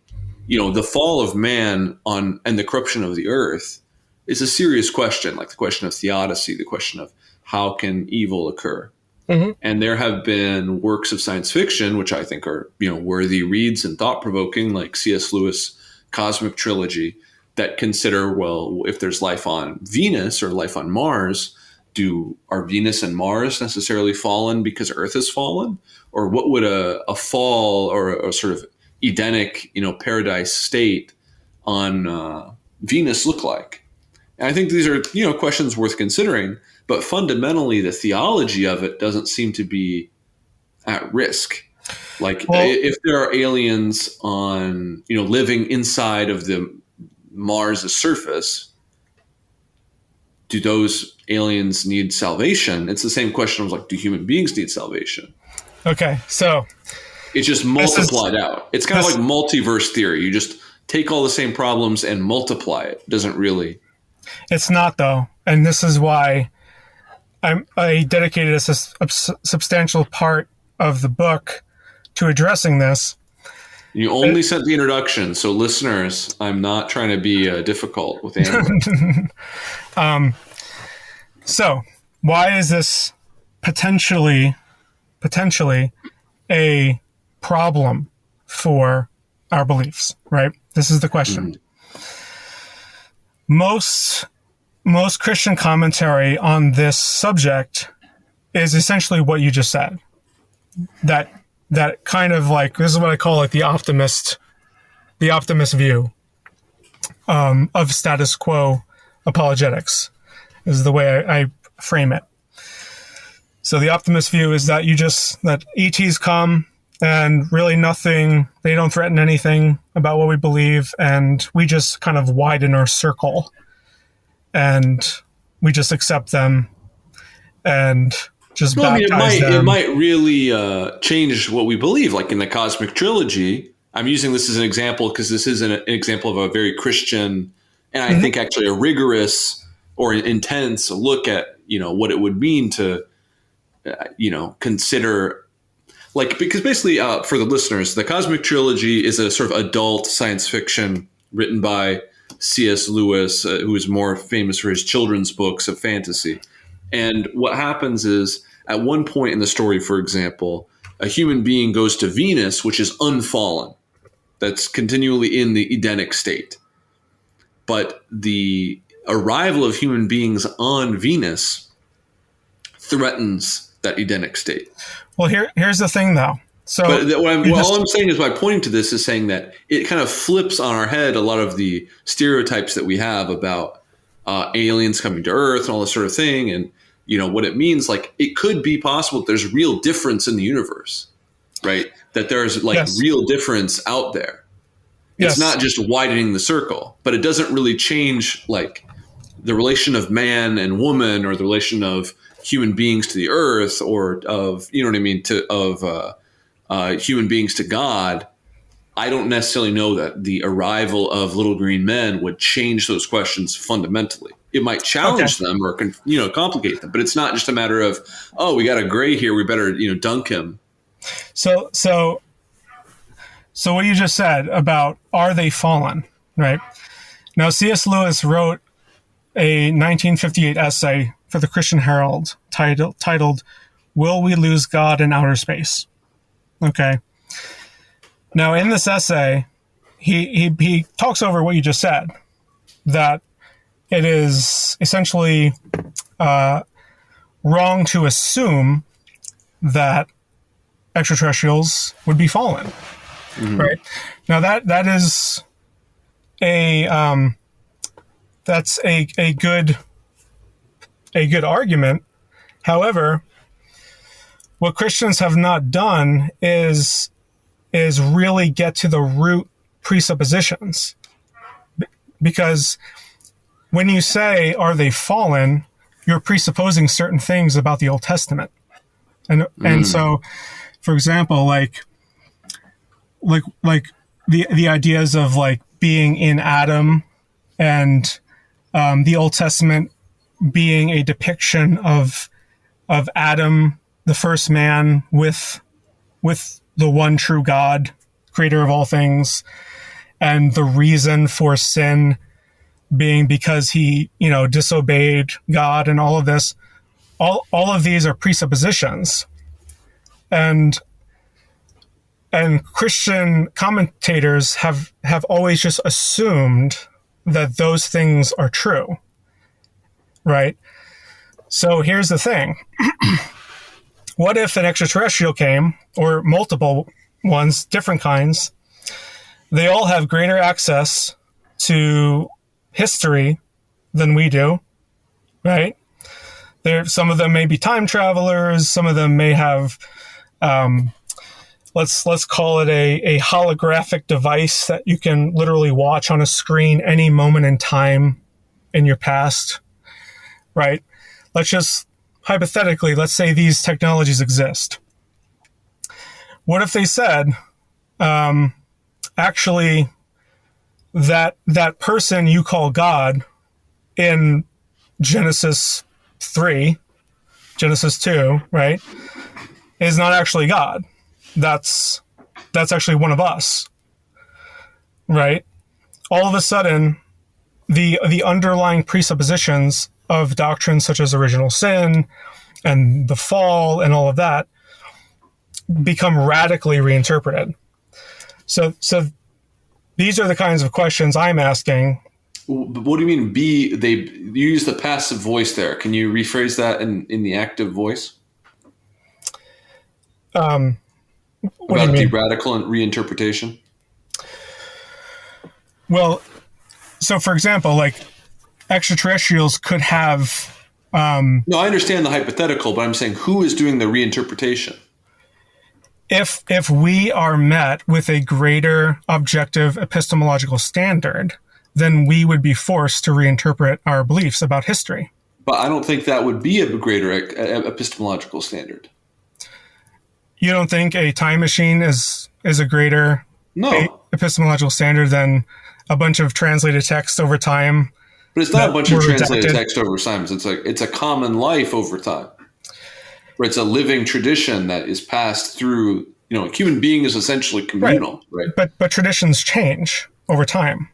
the fall of man and the corruption of the earth is a serious question, like the question of theodicy, the question of how can evil occur? Mm-hmm. And there have been works of science fiction, which I think are, worthy reads and thought-provoking, like C.S. Lewis' Cosmic Trilogy, that consider, well, if there's life on Venus or life on Mars, are Venus and Mars necessarily fallen because Earth has fallen? Or what would a fall or a sort of Edenic, paradise state on Venus look like? And I think these are, questions worth considering, but fundamentally the theology of it doesn't seem to be at risk. Like, if there are aliens on, living inside of the Mars' surface, do those aliens need salvation? It's the same question of like, do human beings need salvation? Okay, so it's just multiplied out. It's kind of like multiverse theory. You just take all the same problems and multiply it. Doesn't really. It's not, though, and this is why I dedicated a substantial part of the book to addressing this. You only sent the introduction, so listeners, I'm not trying to be difficult with Andrew. So, why is this potentially a problem for our beliefs, right? This is the question. Mm-hmm. Most Christian commentary on this subject is essentially what you just said. That kind of like, this is what I call like the optimist view of status quo apologetics. is the way I frame it. So the optimist view is that that ETs come and really nothing, they don't threaten anything about what we believe, and we just kind of widen our circle and we just accept them and just baptize them. It might really change what we believe, like in the cosmic trilogy. I'm using this as an example because this is an example of a very Christian, and I think actually a rigorous or intense look at, what it would mean to, consider, like, because basically for the listeners, the cosmic trilogy is a sort of adult science fiction written by C.S. Lewis, who is more famous for his children's books of fantasy. And what happens is, at one point in the story, for example, a human being goes to Venus, which is unfallen. That's continually in the Edenic state. But the arrival of human beings on Venus threatens that Edenic state. Well, here's the thing, though. So, but all I'm saying is, by pointing to this, is saying that it kind of flips on our head a lot of the stereotypes that we have about aliens coming to Earth and all this sort of thing, and what it means. Like, it could be possible that there's real difference in the universe, right? That there's real difference out there. It's not just widening the circle, but it doesn't really change like the relation of man and woman, or the relation of human beings to the Earth, or of human beings to God. I don't necessarily know that the arrival of little green men would change those questions fundamentally. It might challenge them or complicate them, but it's not just a matter of, oh, we got a gray here, we better dunk him. So what you just said about, are they fallen, right? Now, C.S. Lewis wrote a 1958 essay for the Christian Herald titled "Will We Lose God in Outer Space?" Okay. Now, in this essay, he talks over what you just said, that it is essentially wrong to assume that extraterrestrials would be fallen, right? Now, that is that's a good argument. However, what Christians have not done is really get to the root presuppositions. Because when you say, are they fallen, you're presupposing certain things about the Old Testament. And so, for example, like the ideas of like being in Adam, and the Old Testament being a depiction of Adam, the first man, with the one true God, creator of all things, and the reason for sin being because he, disobeyed God, and all of this. All of these are presuppositions. And Christian commentators have always just assumed that those things are true, right? So here's the thing. What if an extraterrestrial came, or multiple ones, different kinds? They all have greater access to history than we do, right? Some of them may be time travelers. Some of them may have, let's call it a holographic device that you can literally watch on a screen any moment in time in your past, right? Let's just hypothetically, let's say these technologies exist. What if they said, actually, that person you call God in Genesis 3, Genesis 2, right, is not actually God. That's actually one of us, right? All of a sudden, the underlying presuppositions of doctrines such as original sin and the fall and all of that become radically reinterpreted. So these are the kinds of questions I'm asking. What do you mean you use the passive voice there? Can you rephrase that in the active voice? What about do you the mean? radical reinterpretation? Well, so for example, like extraterrestrials could have. No, I understand the hypothetical, but I'm saying who is doing the reinterpretation? If we are met with a greater objective epistemological standard, then we would be forced to reinterpret our beliefs about history. But I don't think that would be a greater epistemological standard. You don't think a time machine is a greater epistemological standard than a bunch of translated text over time? But it's not a bunch of translated text over time. It's a common life over time. Where it's a living tradition that is passed through. A human being is essentially communal, right? But traditions change over time.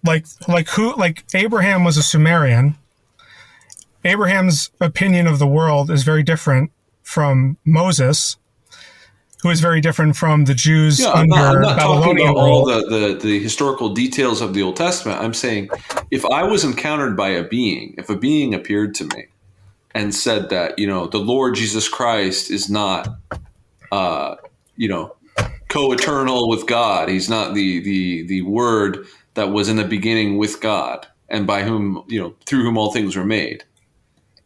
Like Abraham was a Sumerian. Abraham's opinion of the world is very different from Moses, who is very different from the Jews under I'm not talking Babylonian about rule. all the historical details of the Old Testament. I'm saying if I was encountered by if a being appeared to me and said that, the Lord Jesus Christ is not, co-eternal with God. He's not the Word that was in the beginning with God and by whom, through whom all things were made.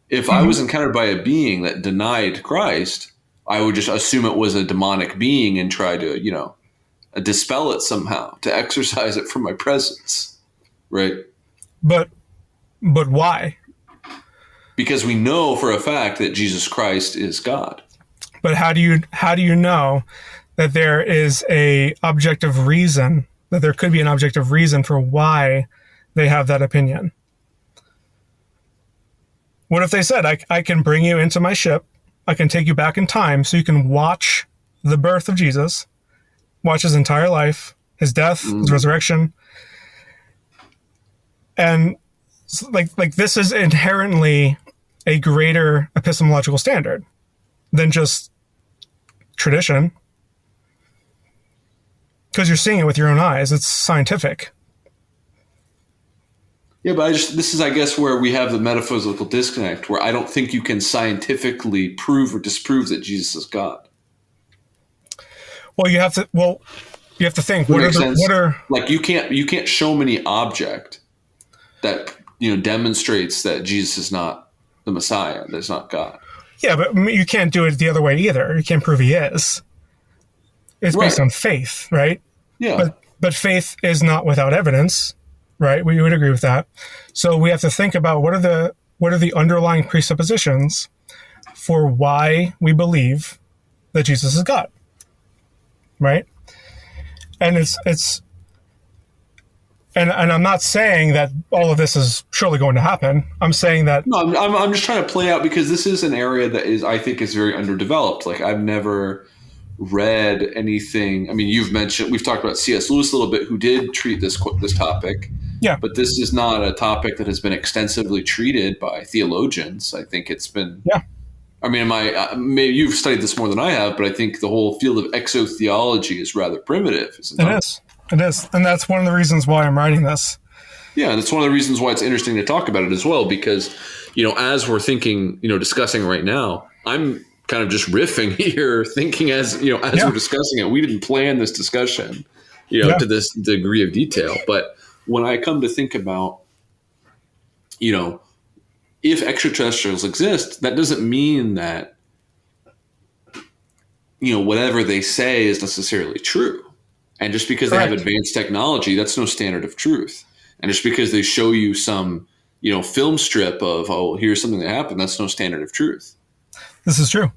If I was encountered by a being that denied Christ, I would just assume it was a demonic being and try to, dispel it somehow, to exorcise it from my presence. Right. But why? Because we know for a fact that Jesus Christ is God. But how do you know that there is a objective reason, that there could be an objective reason for why they have that opinion? What if they said, I can bring you into my ship, I can take you back in time so you can watch the birth of Jesus, watch his entire life, his death, his resurrection. And like this is inherently a greater epistemological standard than just tradition. Because you're seeing it with your own eyes. It's scientific. Yeah, but this is, I guess, where we have the metaphysical disconnect, where I don't think you can scientifically prove or disprove that Jesus is God. Well, you have to think. What are like you can't show me any object that demonstrates that Jesus is not the Messiah, that's not God. Yeah, but you can't do it the other way either. You can't prove he is. It's based on faith, right? Yeah. But faith is not without evidence, right? We would agree with that. So we have to think about what are the underlying presuppositions for why we believe that Jesus is God, right? And and I'm not saying that all of this is surely going to happen. I'm saying that I'm just trying to play out, because this is an area that I think is very underdeveloped. Like, I've never read anything. I mean, we've talked about C.S. Lewis a little bit, who did treat this topic. Yeah. But this is not a topic that has been extensively treated by theologians. I think it's been. Yeah. I mean, maybe you've studied this more than I have, but I think the whole field of exotheology is rather primitive. It is. And that's one of the reasons why I'm writing this. Yeah, and it's one of the reasons why it's interesting to talk about it as well, because, as we're thinking, discussing right now, I'm kind of just riffing here, thinking as we're discussing it. We didn't plan this discussion, to this degree of detail. But when I come to think about, if extraterrestrials exist, that doesn't mean that, whatever they say is necessarily true. And just because they have advanced technology, that's no standard of truth. And just because they show you some, film strip of, oh, here's something that happened, that's no standard of truth. This is true.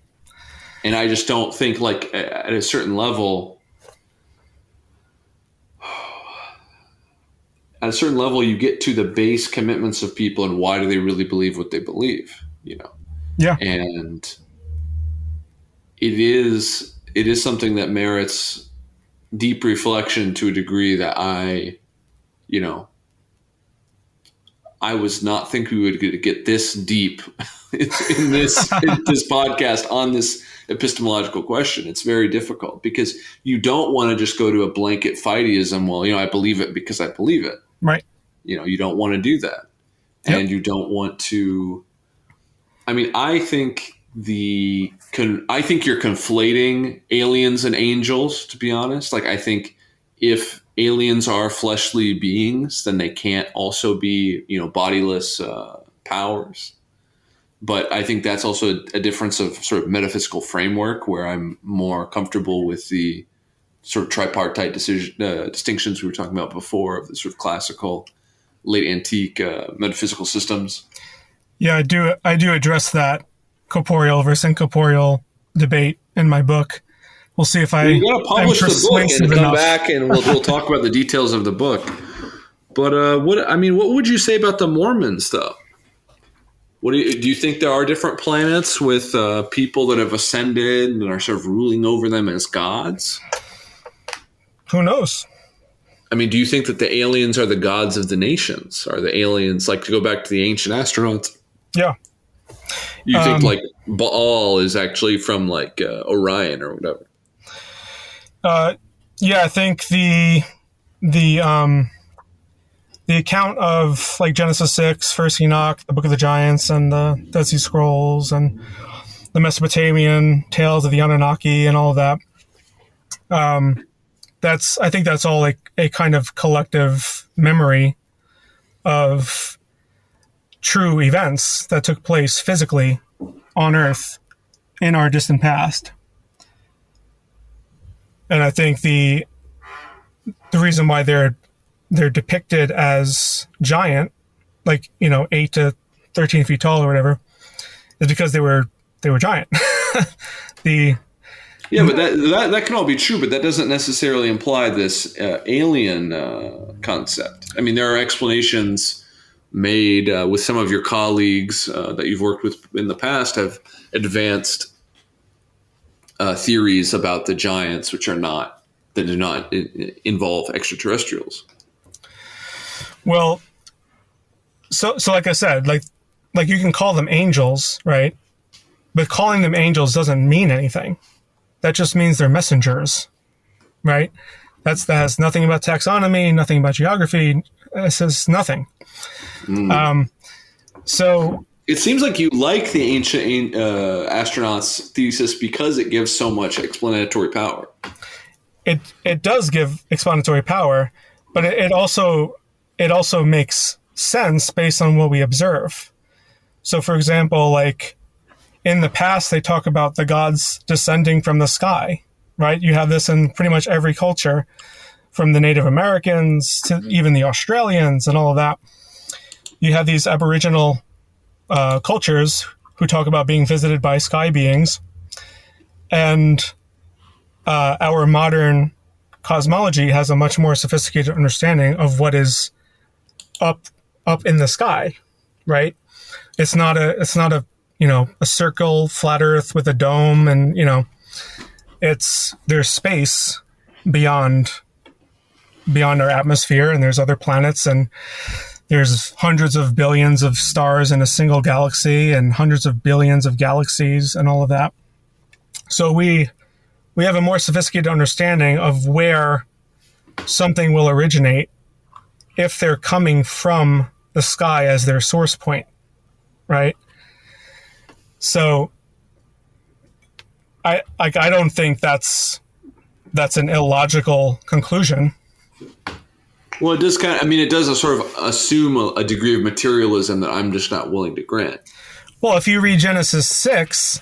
And I just don't think, like, at a certain level, you get to the base commitments of people and why do they really believe what they believe, Yeah. And it is something that merits deep reflection to a degree that I was not thinking we would get this deep in this podcast on this epistemological question. It's very difficult because you don't want to just go to a blanket fightyism. Well, I believe it because I believe it. Right. You don't want to do that. Yep. And you don't want to, I think you're conflating aliens and angels, to be honest. Like, I think if aliens are fleshly beings, then they can't also be, bodiless powers. But I think that's also a difference of sort of metaphysical framework, where I'm more comfortable with the sort of tripartite distinctions we were talking about before, of the sort of classical, late antique metaphysical systems. Yeah, I do address that corporeal versus incorporeal debate in my book. We'll see if you got to publish the book and come enough. back, and we'll talk about the details of the book. But what would you say about the Mormons, though? Do you think there are different planets with people that have ascended and are sort of ruling over them as gods? Who knows? I mean, do you think that the aliens are the gods of the nations? Are the aliens, like, to go back to the ancient astronauts? Yeah. You think like Baal is actually from like Orion or whatever? Yeah, I think the account of like Genesis 6, First Enoch, the Book of the Giants, and the Dead Sea Scrolls, and the Mesopotamian tales of the Anunnaki, and all of that. I think that's all like a kind of collective memory of true events that took place physically on Earth in our distant past. And I think the reason why they're depicted as giant, like, 8 to 13 feet tall or whatever, is because they were giant. Yeah, but that can all be true, but that doesn't necessarily imply this alien concept. I mean, there are explanations made with some of your colleagues that you've worked with in the past have advanced theories about the giants, which do not involve extraterrestrials. Well, so like I said, like you can call them angels, right? But calling them angels doesn't mean anything. That just means they're messengers, right? That has nothing about taxonomy, nothing about geography. It says nothing. So it seems like you like the ancient astronauts thesis because it gives so much explanatory power. It does give explanatory power, but it also makes sense based on what we observe. So, for example, like in the past, they talk about the gods descending from the sky, right? You have this in pretty much every culture, from the Native Americans to even the Australians and all of that. You have these Aboriginal cultures who talk about being visited by sky beings. And our modern cosmology has a much more sophisticated understanding of what is up in the sky, right? It's not a a circle, flat Earth with a dome, and there's space beyond our atmosphere, and there's other planets, and there's hundreds of billions of stars in a single galaxy, and hundreds of billions of galaxies, and all of that. So we have a more sophisticated understanding of where something will originate if they're coming from the sky as their source point, right? So I don't think that's an illogical conclusion. Well, it does it does sort of assume a degree of materialism that I'm just not willing to grant. Well, if you read Genesis 6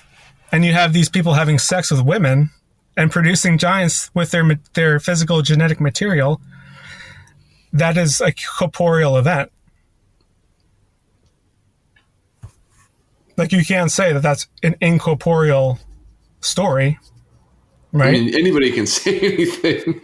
and you have these people having sex with women and producing giants with their physical genetic material, that is a corporeal event. Like, you can't say that that's an incorporeal story, right? I mean, anybody can say anything.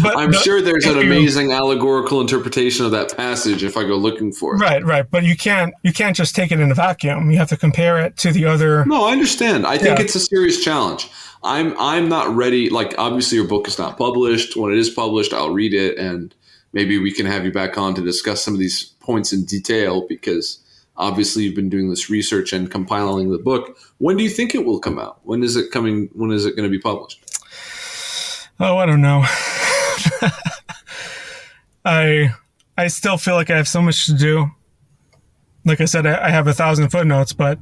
I'm sure there's an amazing allegorical interpretation of that passage if I go looking for it. Right. But you can't just take it in a vacuum. You have to compare it to the other. No, I understand. I think it's a serious challenge. I'm not ready. Like, obviously, your book is not published. When it is published, I'll read it, and maybe we can have you back on to discuss some of these points in detail, because obviously you've been doing this research and compiling the book. When do you think it will come out? When is it coming? When is it going to be published? Oh, I don't know. I still feel like I have so much to do. Like I said, I have 1,000 footnotes, but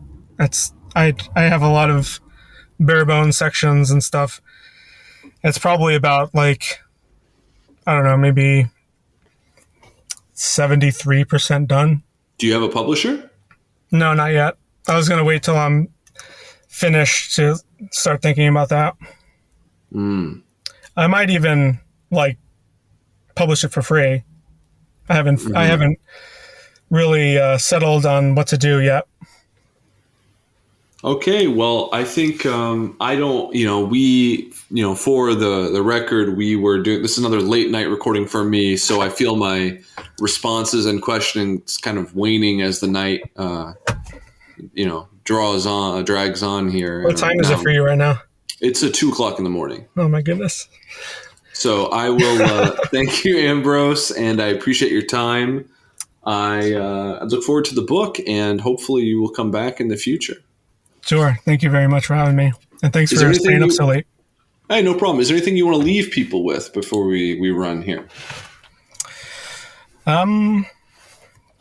I have a lot of bare bones sections and stuff. It's probably about like I don't know, maybe 73% done. Do you have a publisher? No, not yet. I was going to wait till I'm finished to start thinking about that. I might even like publish it for free. I haven't really settled on what to do yet. Okay, well, I think I don't, for the record, we were doing, this is another late night recording for me, so I feel my responses and questioning kind of waning as the night, drags on here. What time is it for you right now? It's at 2:00 in the morning. Oh my goodness. So I will thank you, Ambrose, and I appreciate your time. I look forward to the book, and hopefully you will come back in the future. Sure. Thank you very much for having me. And thanks for staying up so late. Hey, no problem. Is there anything you want to leave people with before we run here? Well,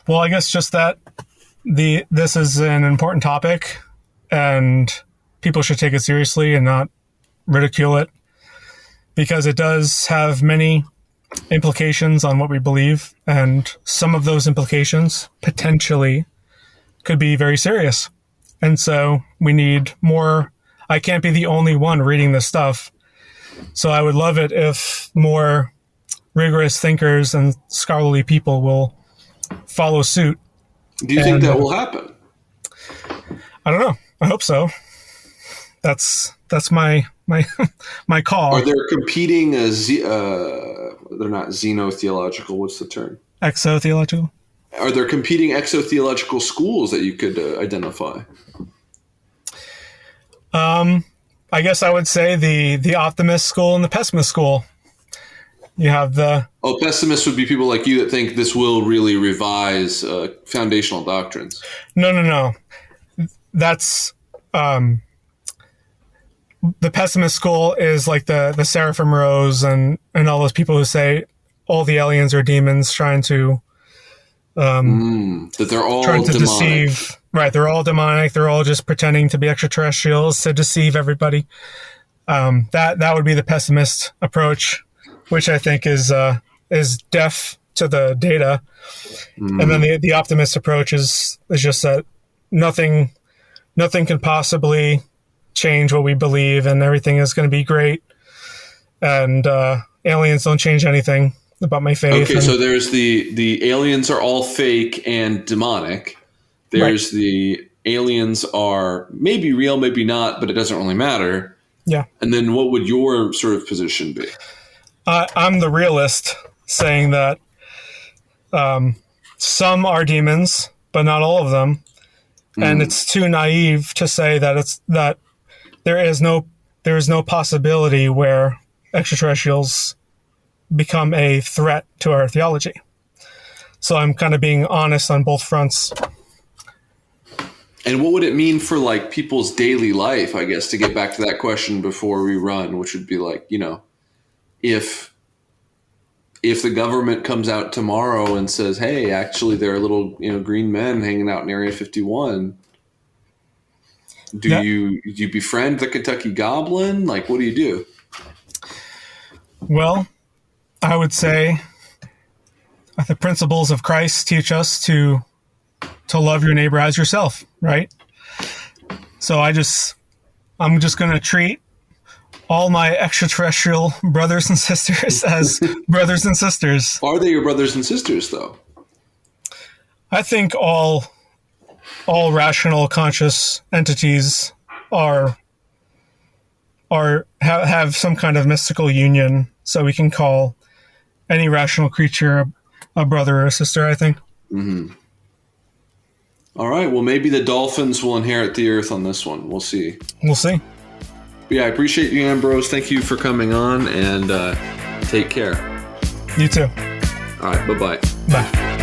I guess just that this is an important topic, and people should take it seriously and not ridicule it, because it does have many implications on what we believe, and some of those implications potentially could be very serious. And so we need more. I can't be the only one reading this stuff. So I would love it if more rigorous thinkers and scholarly people will follow suit. Do you think that will happen? I don't know. I hope so. That's my my call. Are there competing, they're not xenotheological, what's the term? Exotheological? Are there competing exotheological schools that you could identify? I guess I would say the optimist school and the pessimist school. You have the... Oh, pessimists would be people like you that think this will really revise foundational doctrines. No. That's... the pessimist school is like the Seraphim Rose and all those people who say all the aliens are demons trying to... that they're all trying to demonic. deceive. Right, they're all demonic. They're all just pretending to be extraterrestrials to deceive everybody. That would be the pessimist approach, which I think is deaf to the data. And then the optimist approach is just that nothing can possibly change what we believe, and everything is going to be great. And aliens don't change anything about my faith. Okay, so there's the aliens are all fake and demonic. There's right. The aliens are maybe real, maybe not, but it doesn't really matter. Yeah. And then what would your sort of position be? I'm the realist, saying that some are demons, but not all of them. And it's too naive to say that there is no possibility where extraterrestrials become a threat to our theology. So I'm kind of being honest on both fronts. And what would it mean for like people's daily life, I guess, to get back to that question before we run, which would be like, if the government comes out tomorrow and says, hey, actually there are little, green men hanging out in Area 51. Do you befriend the Kentucky Goblin? Like, what do you do? Well, I would say the principles of Christ teach us to love your neighbor as yourself, right? So I'm just going to treat all my extraterrestrial brothers and sisters as brothers and sisters. Are they your brothers and sisters, though? I think all rational, conscious entities have some kind of mystical union, so we can call any rational creature a brother or a sister, I think. Mm-hmm. All right. Well, maybe the dolphins will inherit the earth on this one. We'll see. We'll see. But yeah, I appreciate you, Ambrose. Thank you for coming on, and take care. You too. All right. Bye-bye. Bye.